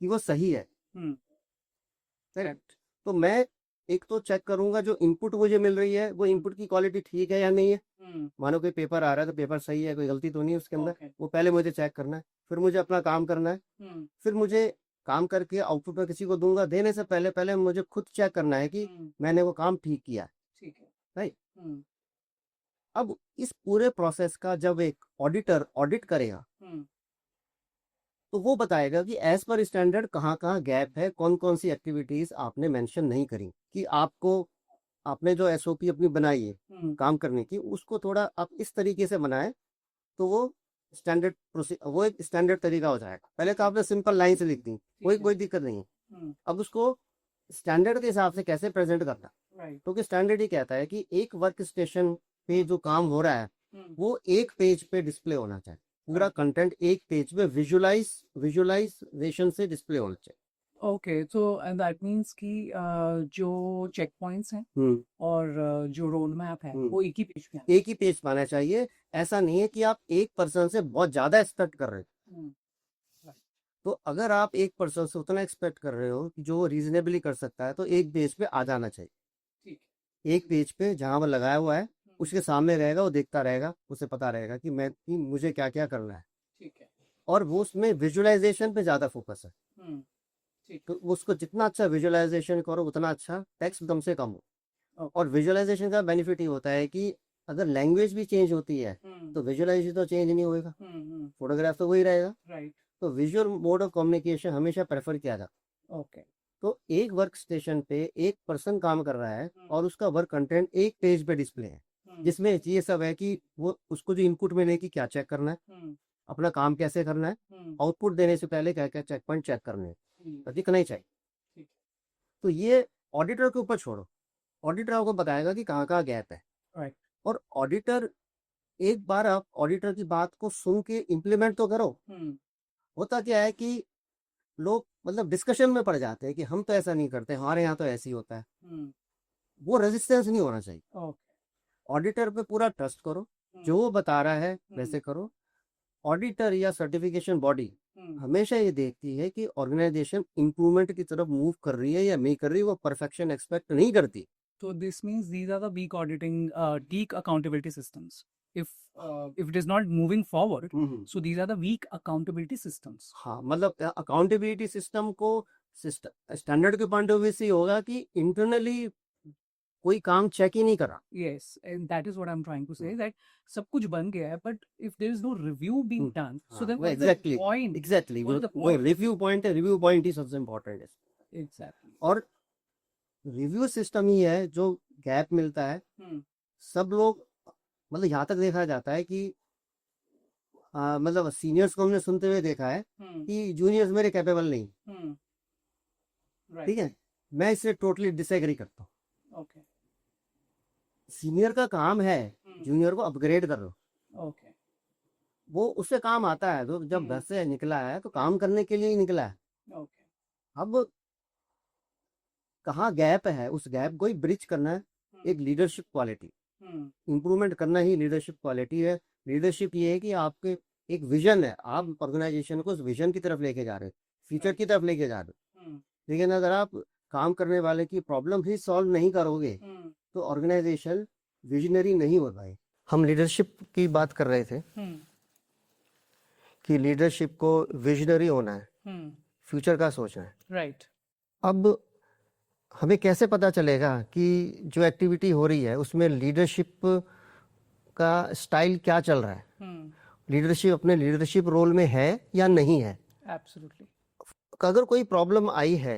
कि वो सही है। करेक्ट। तो मैं एक तो चेक करूंगा जो इनपुट मुझे मिल रही है वो इनपुट की क्वालिटी ठीक है या नहीं है। मानो कोई पेपर आ रहा है तो पेपर सही है, कोई गलती तो नहीं है उसके अंदर, वो पहले मुझे चेक करना है। फिर मुझे अपना काम करना है। फिर मुझे काम करके आउटपुट में किसी को दूंगा, देने से पहले पहले मुझे खुद चेक करना है कि मैंने वो काम ठीक किया है, ठीक है। राइट। अब इस पूरे प्रोसेस का जब एक ऑडिटर ऑडिट करेगा तो वो बताएगा कि एज पर स्टैंडर्ड कहाँ कहाँ गैप है, कौन कौन सी एक्टिविटीज आपने मेंशन नहीं करी, कि आपने जो एसओपी अपनी बनाई है काम करने की, उसको थोड़ा आप इस तरीके से बनाए तो वो एक स्टैंडर्ड तरीका हो जाएगा। पहले तो आपने सिंपल लाइन से लिख दी, कोई दिक्कत नहीं है। अब उसको स्टैंडर्ड के हिसाब से कैसे प्रेजेंट करना, क्योंकि स्टैंडर्ड ही कहता है कि एक वर्क स्टेशन पे जो काम हो रहा है वो एक पेज पे डिस्प्ले होना चाहिए, पूरा कंटेंट एक पेज पे विजुअलाइजेशन से डिस्प्ले होना चाहिए। ओके, तो दैट मीन्स कि जो चेक पॉइंट्स हैं और जो रोड मैप है वो एक ही पेज पे एक ही पेज पाना चाहिए। ऐसा नहीं है कि आप एक पर्सन से बहुत ज्यादा एक्सपेक्ट कर रहे हो। तो अगर आप एक पर्सन से उतना एक्सपेक्ट कर रहे हो कि जो रीजनेबली कर सकता है, तो एक पेज पे आ जाना चाहिए। ठीक, एक पेज पे जहां वो लगाया हुआ है उसके सामने रहेगा, वो देखता रहेगा, उसे पता रहेगा कि मुझे क्या क्या करना है। ठीक है। और वो उसमें विजुअलाइजेशन पे ज्यादा फोकस है, तो उसको जितना अच्छा विजुअलाइजेशन करो उतना अच्छा, टेक्स्ट कम से कम हो। और विजुअलाइजेशन का बेनिफिट ये होता है कि अगर लैंग्वेज भी चेंज होती है तो विजुअलाइजेशन तो चेंज नहीं होएगा, फोटोग्राफ तो वही रहेगा। राइट। तो विजुअल मोड ऑफ कम्युनिकेशन हमेशा प्रेफर किया जाता। ओके। तो एक वर्क स्टेशन पे एक पर्सन काम कर रहा है और उसका वर्क कंटेंट एक पेज पे डिस्प्ले है, जिसमें ये सब है कि वो उसको जो इनपुट मिले कि क्या चेक करना है, अपना काम कैसे करना है, आउटपुट देने से पहले क्या क्या चेक पॉइंट चेक करने हैं, तो दिखना ही चाहिए। तो ये ऑडिटर के ऊपर छोड़ो, ऑडिटर आपको बताएगा कि कहाँ कहाँ गैप है। राइट। और ऑडिटर, एक बार आप ऑडिटर की बात को सुन के इम्प्लीमेंट तो करो। होता क्या है कि लोग मतलब डिस्कशन में पड़ जाते हैं कि हम तो ऐसा नहीं करते, हमारे यहाँ तो ऐसे ही होता है। वो रेजिस्टेंस नहीं होना चाहिए। ऑडिटर पे पूरा ट्रस्ट करो, जो वो बता रहा है वैसे करो। ऑडिटर या सर्टिफिकेशन बॉडी हमेशा ये देखती है कि ऑर्गेनाइजेशन इंप्रूवमेंट की तरफ मूव कर रही है या नहीं कर रही, वो परफेक्शन एक्सपेक्ट नहीं करती। So this means these are the weak auditing, weak accountability systems. If it is not moving forward, so these are the weak accountability systems. हाँ, मतलब अकाउंटेबिलिटी सिस्टम को स्टैंडर्ड के पॉइंट ऑफ व्यू से होगा कि internally कोई काम check ही नहीं करा। Yes, and that is what I'm trying to say, that सब कुछ बन गया है, but if there is no review being done, so then what's the point? Exactly What is the वो point? रिव्यू पॉइंट है, review point ही सबसे important है। Exactly. और रिव्यू सिस्टम ही है जो गैप मिलता है। सब लोग मतलब यहाँ तक देखा जाता है कि मतलब सीनियर्स को हमने सुनते हुए देखा है कि जूनियर्स मेरे कैपेबल नहीं। ठीक है, मैं इससे टोटली डिसएग्री करता हूँ। Okay. सीनियर का काम है जूनियर को अपग्रेड कर लो। Okay. वो उससे काम आता है, तो जब घर से निकला है तो काम करने के लिए ही निकला है। Okay. अब कहाँ गैप है, उस गैप को ही ब्रिज करना है। एक लीडरशिप क्वालिटी इंप्रूवमेंट करना ही लीडरशिप क्वालिटी है। लीडरशिप ये है कि आपके एक विजन है, आप ऑर्गेनाइजेशन को उस विजन की तरफ लेके जा रहे हो, फ्यूचर की तरफ लेके जा रहे हो। लेकिन अगर आप काम करने वाले की प्रॉब्लम ही सॉल्व नहीं करोगे तो ऑर्गेनाइजेशन विजनरी नहीं हो पाए। हम लीडरशिप की बात कर रहे थे कि लीडरशिप को विजनरी होना है, फ्यूचर का सोचना है। राइट। अब हमें कैसे पता चलेगा कि जो एक्टिविटी हो रही है उसमें लीडरशिप का स्टाइल क्या चल रहा है, लीडरशिप अपने लीडरशिप रोल में है या नहीं है। एब्सोल्युटली। अगर कोई प्रॉब्लम आई है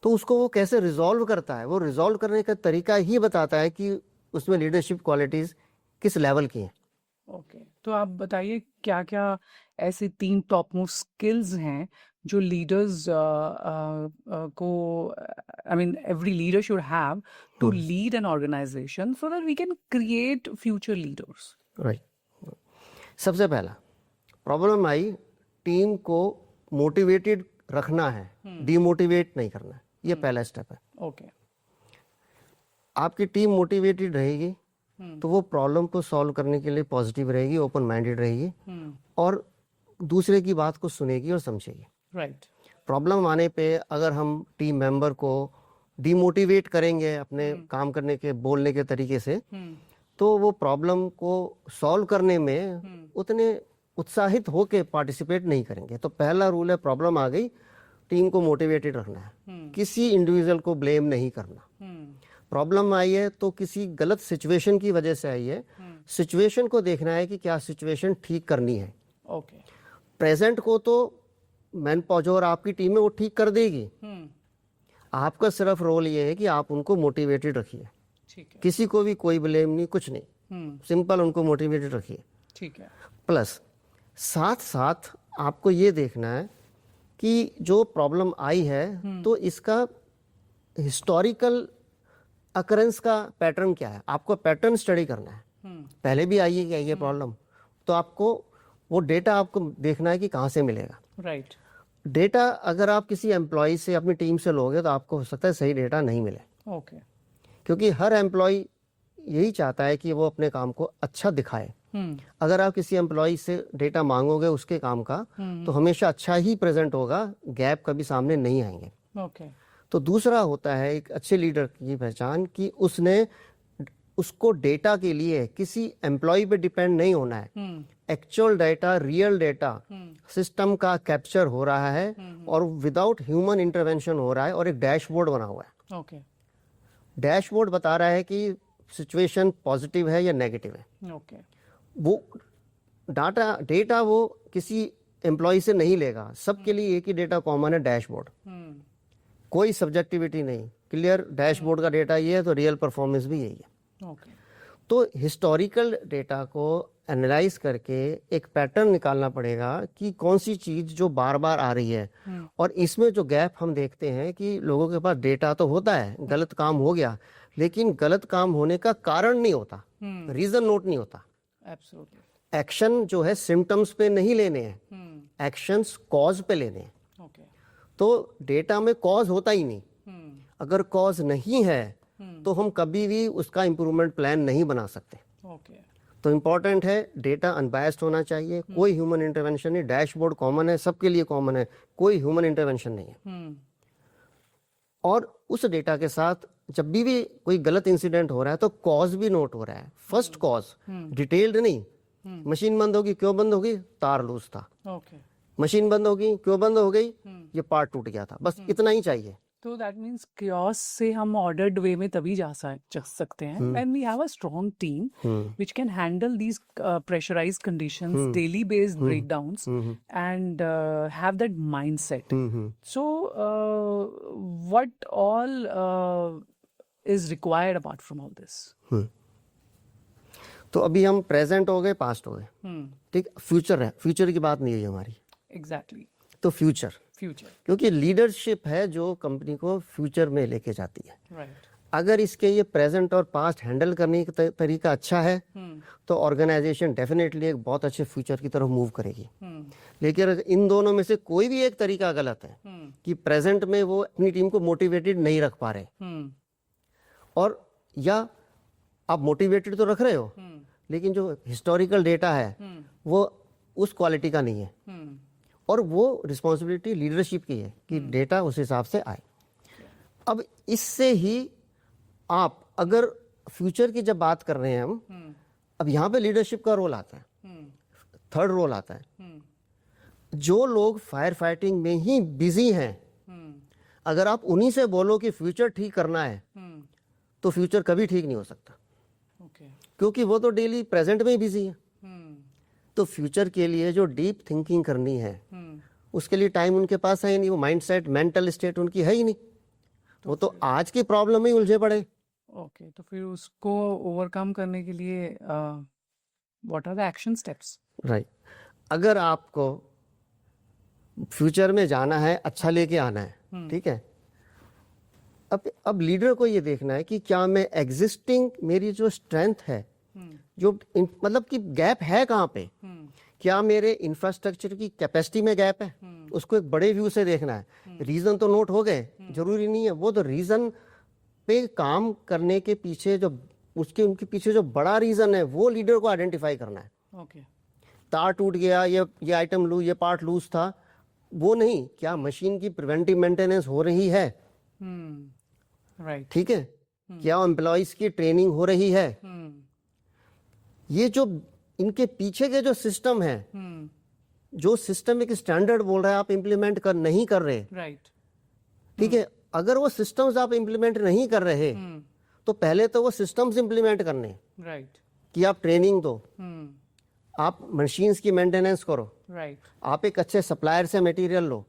तो उसको वो कैसे रिजॉल्व करता है, वो रिजॉल्व करने का तरीका ही बताता है कि उसमें लीडरशिप क्वालिटीज किस लेवल की हैं। ओके, तो आप बताइए क्या क्या ऐसे 3 टॉप मोस्ट स्किल्स हैं जो लीडर्स को, I mean every leader should have to lead an organization so that we can create future leaders. Right. सबसे पहला प्रॉब्लम आई, टीम को मोटिवेटेड रखना है, डीमोटिवेट नहीं करना है, ये पहला स्टेप है। ओके। आपकी टीम मोटिवेटेड रहेगी तो वो प्रॉब्लम को सॉल्व करने के लिए पॉजिटिव रहेगी, ओपन माइंडेड रहेगी और दूसरे की बात को सुनेगी और समझेगी। राइट। प्रॉब्लम आने पे अगर हम टीम मेंबर को डीमोटिवेट करेंगे अपने काम करने के बोलने के तरीके से, तो वो प्रॉब्लम को सॉल्व करने में उत्साहित होकर पार्टिसिपेट नहीं करेंगे। तो पहला रूल है, प्रॉब्लम आ गई, टीम को मोटिवेटेड रखना है, किसी इंडिविजुअल को ब्लेम नहीं करना। प्रॉब्लम आई है तो किसी गलत सिचुएशन की वजह से आई है, सिचुएशन को देखना है कि क्या सिचुएशन ठीक करनी है। ओके। प्रेजेंट को तो मैन पावर जो और आपकी टीम है वो ठीक कर देगी, आपका सिर्फ रोल ये है कि आप उनको मोटिवेटेड रखिए। ठीक है। किसी को भी कोई ब्लेम नहीं, कुछ नहीं, सिंपल उनको मोटिवेटेड रखिए। ठीक है। प्लस साथ साथ आपको ये देखना है कि जो प्रॉब्लम आई है तो इसका हिस्टोरिकल अकरेंस का पैटर्न क्या है, आपको पैटर्न स्टडी करना है। पहले भी आई है क्या ये प्रॉब्लम, तो आपको वो डेटा आपको देखना है कि कहाँ से मिलेगा। राइट। डेटा अगर आप किसी एम्प्लॉय से अपनी टीम से लोगे तो आपको हो सकता है सही डेटा नहीं मिले, ओके। क्योंकि हर एम्प्लॉय यही चाहता है कि वो अपने काम को अच्छा दिखाए। अगर आप किसी एम्प्लॉय से डेटा मांगोगे उसके काम का तो हमेशा अच्छा ही प्रेजेंट होगा, गैप कभी सामने नहीं आएंगे। ओके। तो दूसरा होता है एक अच्छे लीडर की पहचान कि उसने उसको डेटा के लिए किसी एम्प्लॉय पे डिपेंड नहीं होना है। Actual data, real data system का कैप्चर हो रहा है और विदाउट ह्यूमन इंटरवेंशन हो रहा है, और एक डैशबोर्ड बना हुआ है। ओके। डैशबोर्ड बता रहा है कि सिचुएशन पॉजिटिव है या नेगेटिव है। ओके। वो डेटा वो किसी एम्प्लॉय से नहीं लेगा, सबके लिए एक ही डेटा कॉमन है, डैशबोर्ड। कोई सब्जेक्टिविटी नहीं, क्लियर डैशबोर्ड का डेटा ये है तो रियल परफॉर्मेंस भी यही है। ओके। तो हिस्टोरिकल डेटा को एनालाइज करके एक पैटर्न निकालना पड़ेगा कि कौन सी चीज जो बार बार आ रही है। और इसमें जो गैप हम देखते हैं कि लोगों के पास डेटा तो होता है, गलत काम हो गया, लेकिन गलत काम होने का कारण नहीं होता, रीजन नोट नहीं होता। एब्सोल्युटली। एक्शन जो है सिम्टम्स पे नहीं लेने हैं, एक्शंस कॉज पे लेने हैं। ओके। तो डेटा में कॉज होता ही नहीं, अगर कॉज नहीं है तो हम कभी भी उसका इम्प्रूवमेंट प्लान नहीं बना सकते। ओके। तो इम्पोर्टेंट है डेटा अनबायस्ड होना चाहिए, कोई ह्यूमन इंटरवेंशन नहीं, डैशबोर्ड कॉमन है, सबके लिए कॉमन है, कोई ह्यूमन इंटरवेंशन नहीं है। और उस डेटा के साथ जब भी कोई गलत इंसिडेंट हो रहा है तो कॉज भी नोट हो रहा है, फर्स्ट कॉज, डिटेल्ड नहीं। मशीन बंद होगी, क्यों बंद होगी, तार लूज था। ओके। मशीन बंद होगी, क्यों बंद हो गई, ये पार्ट टूट गया था, बस इतना ही चाहिए। तो दैट मीन्स chaos से हम ऑर्डर्ड वे में तभी जा सकते हैं when we have a strong team which can handle these pressurized conditions, daily based breakdowns, and have that mindset. So what all is required apart from all this? तो अभी हम प्रेजेंट हो गए, पास्ट हो गए, ठीक, फ्यूचर है, future की बात नहीं हुई हमारी। Exactly. तो फ्यूचर, क्योंकि लीडरशिप है जो कंपनी को फ्यूचर में लेके जाती है। Right. अगर इसके ये प्रेजेंट और पास्ट हैंडल करने का तरीका अच्छा है तो ऑर्गेनाइजेशन डेफिनेटली एक बहुत अच्छे फ्यूचर की तरफ मूव करेगी। लेकिन अगर इन दोनों में से कोई भी एक तरीका गलत है कि प्रेजेंट में वो अपनी टीम को मोटिवेटेड नहीं रख पा रहे, और या आप मोटिवेटेड तो रख रहे हो लेकिन जो हिस्टोरिकल डेटा है वो उस क्वालिटी का नहीं है, और वो रिस्पॉन्सिबिलिटी लीडरशिप की है कि डेटा उस हिसाब से आए। अब इससे ही आप अगर फ्यूचर की जब बात कर रहे हैं हम, अब यहाँ पे लीडरशिप का रोल आता है, थर्ड रोल आता है। जो लोग फायर फाइटिंग में ही बिजी हैं, अगर आप उन्हीं से बोलो कि फ्यूचर ठीक करना है तो फ्यूचर कभी ठीक नहीं हो सकता। क्योंकि वो तो डेली प्रेजेंट में ही बिजी है। तो फ्यूचर के लिए जो डीप थिंकिंग करनी है उसके लिए टाइम उनके पास है ही नहीं, वो माइंडसेट, मेंटल स्टेट उनकी है ही नहीं, वो तो आज की प्रॉब्लम में ही उलझे पड़े। ओके। तो फिर उसको ओवरकम करने के लिए what are the action steps? Right. अगर आपको फ्यूचर में जाना है, अच्छा लेके आना है, ठीक है, अब लीडर को ये देखना है कि क्या मैं एग्जिस्टिंग मेरी जो स्ट्रेंथ है, जो मतलब कि गैप है कहाँ पे, क्या मेरे इंफ्रास्ट्रक्चर की कैपेसिटी में गैप है, उसको एक बड़े व्यू से देखना है। रीजन तो नोट हो गए, जरूरी नहीं है, वो तो रीजन पे काम करने के पीछे जो उनके पीछे जो बड़ा रीजन है वो लीडर को आइडेंटिफाई करना है। ओके। तार टूट गया, ये आइटम लूज, ये पार्ट लूज था, वो नहीं, क्या मशीन की प्रिवेंटिव मेंटेनेंस हो रही है, राइट, ठीक है, क्या एम्प्लॉइज की ट्रेनिंग हो रही है। ये जो इनके पीछे के जो सिस्टम है, जो सिस्टम एक स्टैंडर्ड बोल रहा है, आप इम्प्लीमेंट नहीं कर रहे, राइट, ठीक है। अगर वो सिस्टम्स आप इम्प्लीमेंट नहीं कर रहे तो पहले तो वो सिस्टम्स इम्प्लीमेंट करने, राइट, कि आप ट्रेनिंग दो, आप मशीन्स की मेंटेनेंस करो, राइट, आप एक अच्छे सप्लायर से मटेरियल लो।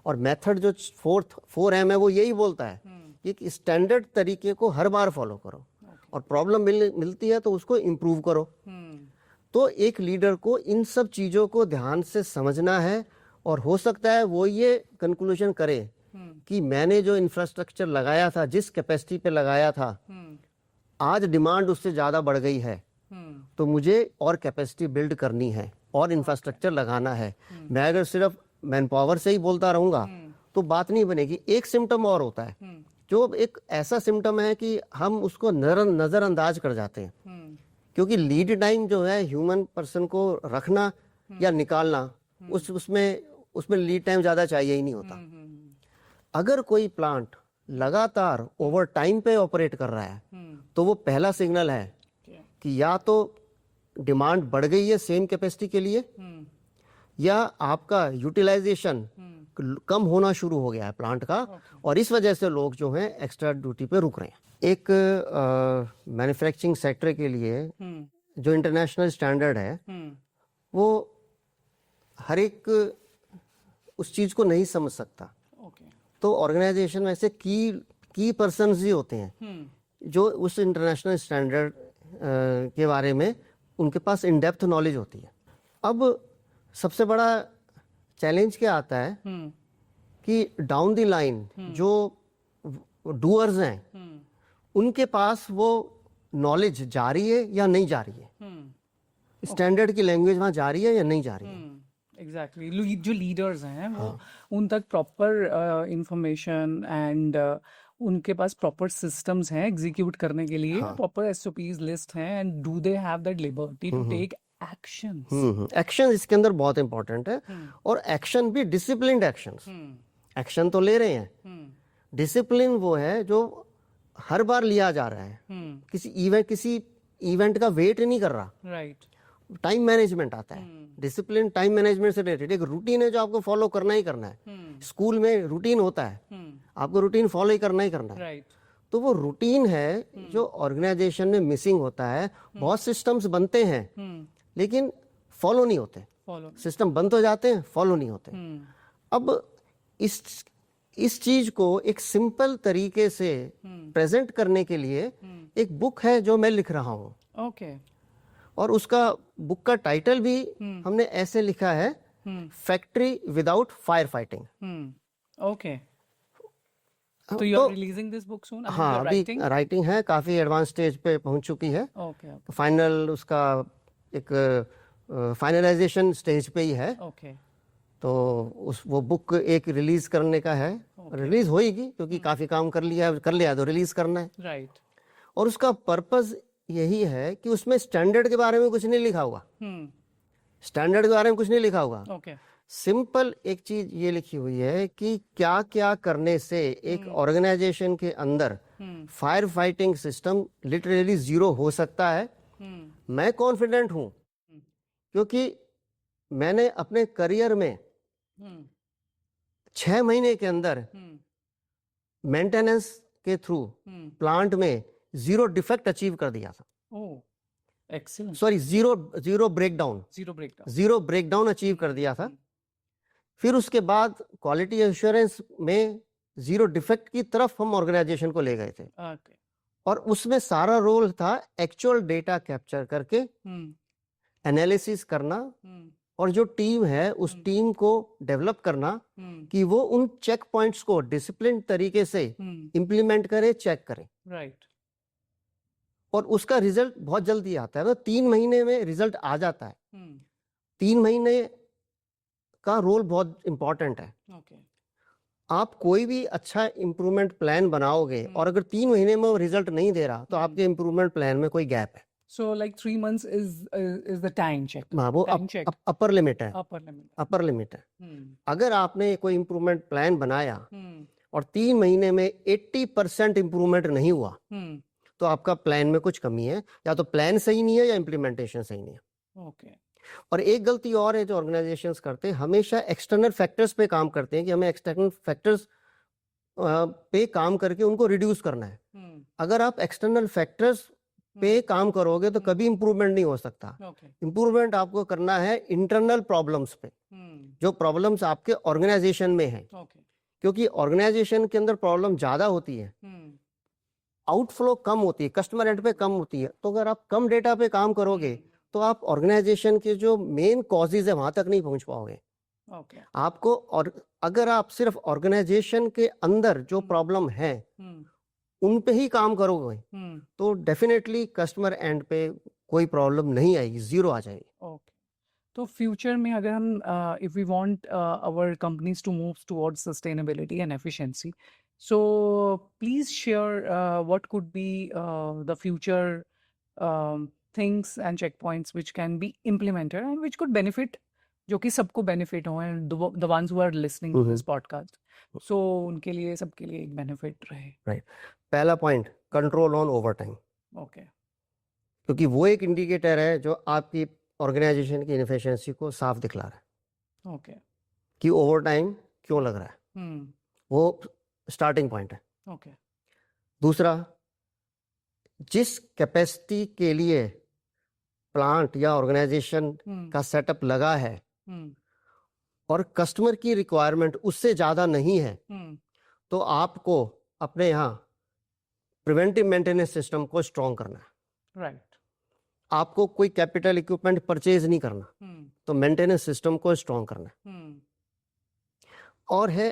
और मेथड जो 4M है वो यही बोलता है कि एक स्टैंडर्ड तरीके को हर बार फॉलो करो, और प्रॉब्लम मिलती है तो उसको इम्प्रूव करो। तो एक लीडर को इन सब चीज़ों को ध्यान से समझना है, और हो सकता है वो ये कंक्लूजन करे कि मैंने जो इंफ्रास्ट्रक्चर लगाया था, जिस कैपेसिटी पे लगाया था, आज डिमांड उससे ज़्यादा बढ़ गई है, तो मुझे और कैपेसिटी बिल्ड करनी है और इंफ्रास्ट्रक्चर लगाना है। मैं अगर सिर्फ मैन पावर से ही बोलता रहूँगा तो बात नहीं बनेगी। एक सिम्टम और होता है, जो एक ऐसा सिम्टम है कि हम उसको नज़रअंदाज कर जाते हैं, क्योंकि लीड टाइम जो है ह्यूमन पर्सन को रखना या निकालना, उसमें लीड टाइम ज़्यादा चाहिए ही नहीं होता। अगर कोई प्लांट लगातार ओवर टाइम पे ऑपरेट कर रहा है तो वो पहला सिग्नल है कि या तो डिमांड बढ़ गई है सेम कैपेसिटी के लिए, या आपका यूटिलाइजेशन कम होना शुरू हो गया है प्लांट का, और इस वजह से लोग जो हैं एक्स्ट्रा ड्यूटी पे रुक रहे हैं। एक मैन्युफैक्चरिंग सेक्टर के लिए जो इंटरनेशनल स्टैंडर्ड है वो हर एक उस चीज़ को नहीं समझ सकता। तो ऑर्गेनाइजेशन में से की पर्सन्स ही होते हैं जो उस इंटरनेशनल स्टैंडर्ड के बारे में उनके पास इन डेप्थ नॉलेज होती है। अब सबसे बड़ा चैलेंज क्या आता है कि डाउन द लाइन जो डूअर्स हैं उनके पास वो नॉलेज जा रही है या नहीं जा रही है, स्टैंडर्ड की लैंग्वेज वहाँ जा रही है या नहीं जा रही है। एग्जैक्टली जो लीडर्स हैं वो उन तक प्रॉपर इंफॉर्मेशन एंड उनके पास प्रॉपर सिस्टम्स हैं एग्जीक्यूट करने के लिए, प्रॉपर SOPs लिस्ट हैं, and do they have that liberty to take actions. Action इसके अंदर बहुत इंपॉर्टेंट है, और एक्शन भी डिसिप्लिन्ड एक्शंस। एक्शन तो ले रहे हैं, डिसिप्लिन वो है जो हर बार लिया जा रहा है, किसी इवेंट का वेट नहीं कर रहा। राइट, टाइम मैनेजमेंट आता है, डिसिप्लिन टाइम मैनेजमेंट से रिलेटेड एक रूटीन है जो आपको फॉलो करना ही करना है। स्कूल में रूटीन होता है, आपको रूटीन फॉलो ही करना है। राइट, तो वो रूटीन है जो ऑर्गेनाइजेशन में मिसिंग होता है। बहुत सिस्टम्स बनते हैं लेकिन फॉलो नहीं होते, सिस्टम बन तो जाते हैं, फॉलो नहीं होते। अब इस चीज को एक सिंपल तरीके से प्रेजेंट करने के लिए एक बुक है जो मैं लिख रहा हूँ। ओके, और उसका बुक का टाइटल भी हमने ऐसे लिखा है, factory without fire fighting. Okay, तो you are releasing this book soon? हाँ, अभी राइटिंग है, काफी एडवांस स्टेज पे पहुंच चुकी है। ओके, फाइनल उसका एक फाइनलाइजेशन स्टेज पे ही है। ओके, तो वो बुक एक रिलीज करने का है, रिलीज होएगी क्योंकि काफी काम कर लिया तो रिलीज करना है। राइट, और उसका पर्पस यही है कि उसमें स्टैंडर्ड के बारे में कुछ नहीं लिखा होगा, स्टैंडर्ड के बारे में कुछ नहीं लिखा होगा। ओके, सिंपल एक चीज ये लिखी हुई है कि क्या क्या करने से एक ऑर्गेनाइजेशन के अंदर fire fighting system literally zero हो सकता है। मैं कॉन्फिडेंट हूं क्योंकि मैंने अपने करियर में 6 महीने के अंदर मेंटेनेंस के थ्रू प्लांट में 0 डिफेक्ट अचीव कर दिया था। Oh, excellent. Sorry, zero breakdown achieve कर दिया था। फिर उसके बाद क्वालिटी एश्योरेंस में 0 डिफेक्ट की तरफ हम ऑर्गेनाइजेशन को ले गए थे। ओके, और उसमें सारा रोल था एक्चुअल डेटा कैप्चर करके एनालिसिस करना, और जो टीम है उस टीम को डेवलप करना कि वो उन चेक पॉइंट्स को डिसिप्लिन तरीके से इंप्लीमेंट करे, चेक करे। राइट, और उसका रिजल्ट बहुत जल्दी आता है, मतलब 3 महीने में रिजल्ट आ जाता है। 3 महीने का रोल बहुत इंपॉर्टेंट है। ओके, आप कोई भी अच्छा इंप्रूवमेंट प्लान बनाओगे और अगर 3 महीने में वो रिजल्ट नहीं दे रहा तो आपके इंप्रूवमेंट प्लान में कोई गैप है। so like 3 months is the time check. हाँ, वो Time check. अपर लिमिट है, Upper limit. अपर लिमिट है। अगर आपने कोई इंप्रूवमेंट प्लान बनाया और 3 महीने में 80% इंप्रूवमेंट नहीं हुआ तो आपका प्लान में कुछ कमी है, या तो प्लान सही नहीं है या इम्प्लीमेंटेशन सही नहीं है। ओके और एक गलती और है जो ऑर्गेनाइजेशंस करते हैं, हमेशा एक्सटर्नल फैक्टर्स पे काम करते हैं कि हमें एक्सटर्नल फैक्टर्स पे काम करके उनको रिड्यूस करना है। अगर आप एक्सटर्नल फैक्टर्स पे काम करोगे तो कभी इंप्रूवमेंट नहीं हो सकता। ओके इंप्रूवमेंट आपको करना है इंटरनल प्रॉब्लम्स पे, जो प्रॉब्लम्स आपके ऑर्गेनाइजेशन में हैं, ओके क्योंकि ऑर्गेनाइजेशन के अंदर प्रॉब्लम ज़्यादा होती है, आउटफ्लो कम होती है, कस्टमर एंड पे कम होती है। तो अगर आप कम डेटा पे काम करोगे तो आप ऑर्गेनाइजेशन के जो मेन कॉजेज है वहां तक नहीं पहुंच पाओगे। ओके आपको, और अगर आप सिर्फ ऑर्गेनाइजेशन के अंदर जो प्रॉब्लम है उन पे ही काम करोगे तो डेफिनेटली कस्टमर एंड पे कोई प्रॉब्लम नहीं आएगी, जीरो आ जाएगी। ओके तो फ्यूचर में अगर हम if we want our companies to move towards sustainability and efficiency, so please share what could be the future things and check points which can be implemented and which could benefit, जो कि सबको benefit हो, and the ones who are listening to this podcast, so उनके लिए, सबके लिए एक benefit रहे। राइट। पहला point, control on over time, okay क्योंकि वो एक इंडिकेटर है जो आपकी ऑर्गेनाइजेशन की इनफिशिएंसी को साफ दिखला रहा है ओके कि ओवर टाइम क्यों लग रहा है। वो स्टार्टिंग पॉइंट है। ओके दूसरा, जिस कैपेसिटी के लिए प्लांट या ऑर्गेनाइजेशन का सेटअप लगा है और कस्टमर की रिक्वायरमेंट उससे ज़्यादा नहीं है, तो आपको अपने यहाँ प्रिवेंटिव मेंटेनेंस सिस्टम को स्ट्रॉन्ग करना है। राइट आपको कोई कैपिटल इक्विपमेंट परचेज नहीं करना, तो मेंटेनेंस सिस्टम को स्ट्रॉन्ग करना है। और है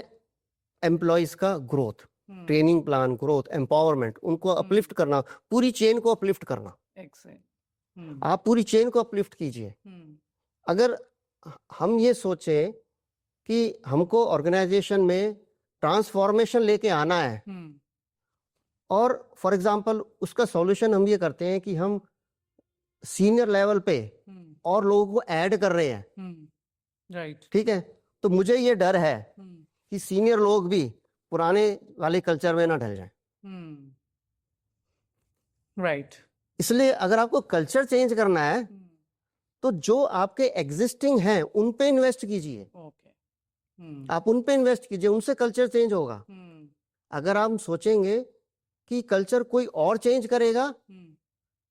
एम्प्लॉयज का growth, training plan, growth, empowerment, उनको अपलिफ्ट करना, पूरी चेन को अपलिफ्ट करना। आप पूरी चेन को अपलिफ्ट कीजिए। अगर हम ये सोचें कि हमको ऑर्गेनाइजेशन में ट्रांसफॉर्मेशन लेके आना है, और फॉर एग्जांपल उसका सॉल्यूशन हम ये करते हैं कि हम सीनियर लेवल पे और लोगों को ऐड कर रहे हैं, राइट ठीक है, तो मुझे ये डर है कि सीनियर लोग भी पुराने वाले कल्चर में ना ढल जाएं। राइट इसलिए अगर आपको कल्चर चेंज करना है तो जो आपके एग्जिस्टिंग हैं उन पे इन्वेस्ट कीजिए। आप उन पे इन्वेस्ट कीजिए, उनसे कल्चर चेंज होगा। अगर आप सोचेंगे कि कल्चर कोई और चेंज करेगा,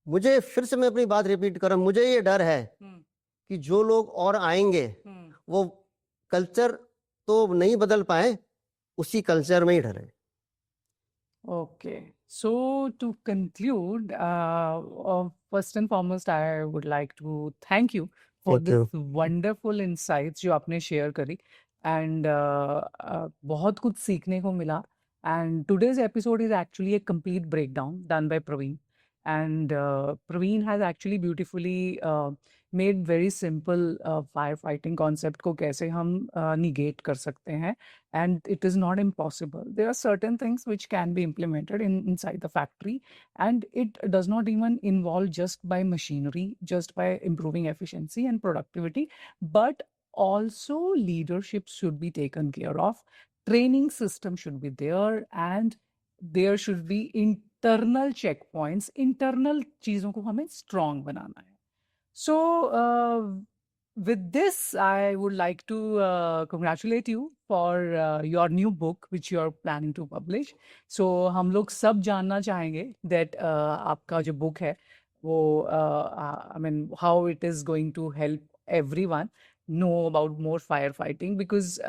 मुझे फिर से, मैं अपनी बात रिपीट कर रहा हूं, मुझे ये डर है कि जो लोग और आएंगे वो कल्चर तो नहीं बदल पाए, उसी कल्चर में ही डरे। Okay, so to conclude, first and foremost, I would like to thank you for Thank this you. wonderful insights जो आपने share करी, and बहुत कुछ सीखने को मिला. And today's episode is actually a complete breakdown done by Praveen, and Praveen has actually beautifully made very simple firefighting concept को कैसे हम negate कर सकते हैं. And it is not impossible. There are certain things which can be implemented inside the factory, and it does not even involve just by machinery, just by improving efficiency and productivity, but also leadership should be taken care of. Training system should be there, and there should be internal checkpoints. Internal चीजों को हमें strong बनाना है. So, with this, I would like to congratulate you for your new book, which you are planning to publish. So, हम लोग सब जानना चाहेंगे that आपका जो book है, वो I mean, how it is going to help everyone know about more firefighting, because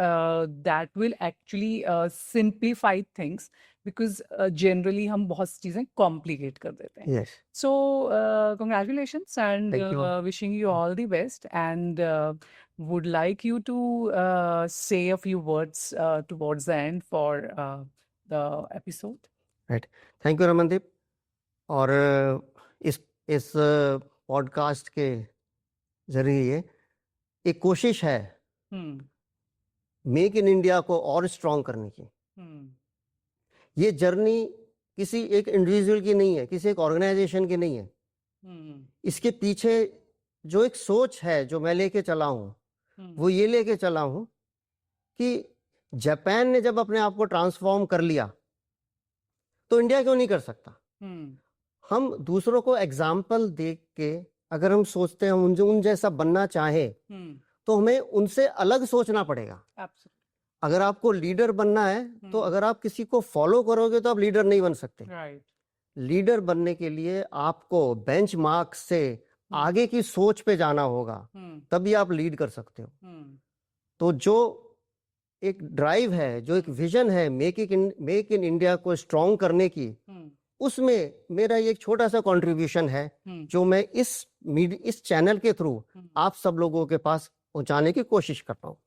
that will actually simplify things, because generally हम बहुत सी चीजें complicate कर देते हैं. Yes. So, congratulations, and Thank you. wishing you all the best, and would like you to say a few words towards the end for the episode. Right, thank you Ramandeep. और इस podcast के जरिए एक कोशिश है Hmm. मेक इन इंडिया को और strong करने की। Hmm. ये जर्नी किसी एक इंडिविजुअल की नहीं है, किसी एक ऑर्गेनाइजेशन की नहीं है। Hmm. इसके पीछे जो एक सोच है जो मैं लेके चला हूँ, वो ये लेके चला हूँ कि जापान ने जब अपने आप को ट्रांसफॉर्म कर लिया तो इंडिया क्यों नहीं कर सकता। Hmm. हम दूसरों को एग्जाम्पल दे के अगर हम सोचते हैं उन जैसा बनना चाहें तो हमें उनसे अलग सोचना पड़ेगा। Absolutely. अगर आपको लीडर बनना है तो अगर आप किसी को फॉलो करोगे तो आप लीडर नहीं बन सकते। Right. लीडर बनने के लिए आपको बेंचमार्क से आगे की सोच पे जाना होगा, तभी आप लीड कर सकते हो। तो जो एक ड्राइव है, जो एक विजन है मेक इन इंडिया को स्ट्रॉन्ग करने की, उसमें मेरा एक छोटा सा कंट्रीब्यूशन है जो मैं इस चैनल के थ्रू आप सब लोगों के पास पहुंचाने की कोशिश कर रहा हूँ।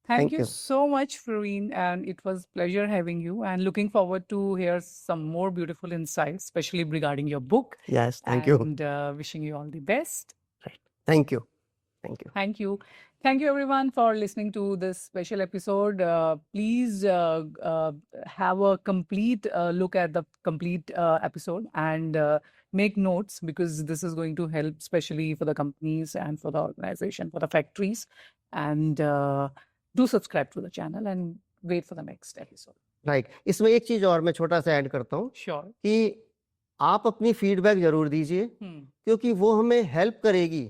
Thank Thank you you. so much, Fareen, and it was pleasure having you. And looking forward to hear some more beautiful insights, especially regarding your book. Yes, thank you. And wishing you all the best. Thank you. Thank you. Thank you. Thank you, everyone, for listening to this special episode. Please have a complete look at the complete episode and make notes, because this is going to help, especially for the companies and for the organization, for the factories. And do subscribe to the channel and wait for the next episode. Right इसमें एक चीज और मैं छोटा सा add करता हूँ Sure. कि आप अपनी फीडबैक जरूर दीजिए, क्योंकि वो हमें हेल्प करेगी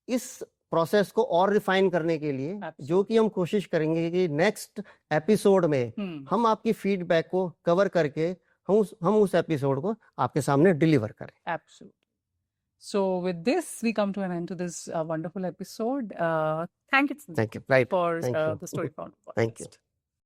इस प्रोसेस को और रिफाइन करने के लिए, जो कि हम कोशिश करेंगे कि नेक्स्ट एपिसोड में हम आपकी फीडबैक को कवर करके हम उस एपिसोड को आपके सामने डिलीवर करें। Absolutely. So with this, we come to an end to this wonderful episode. Thank you. Thank you. Right. For Thank you. the Story Found podcast. Thank you.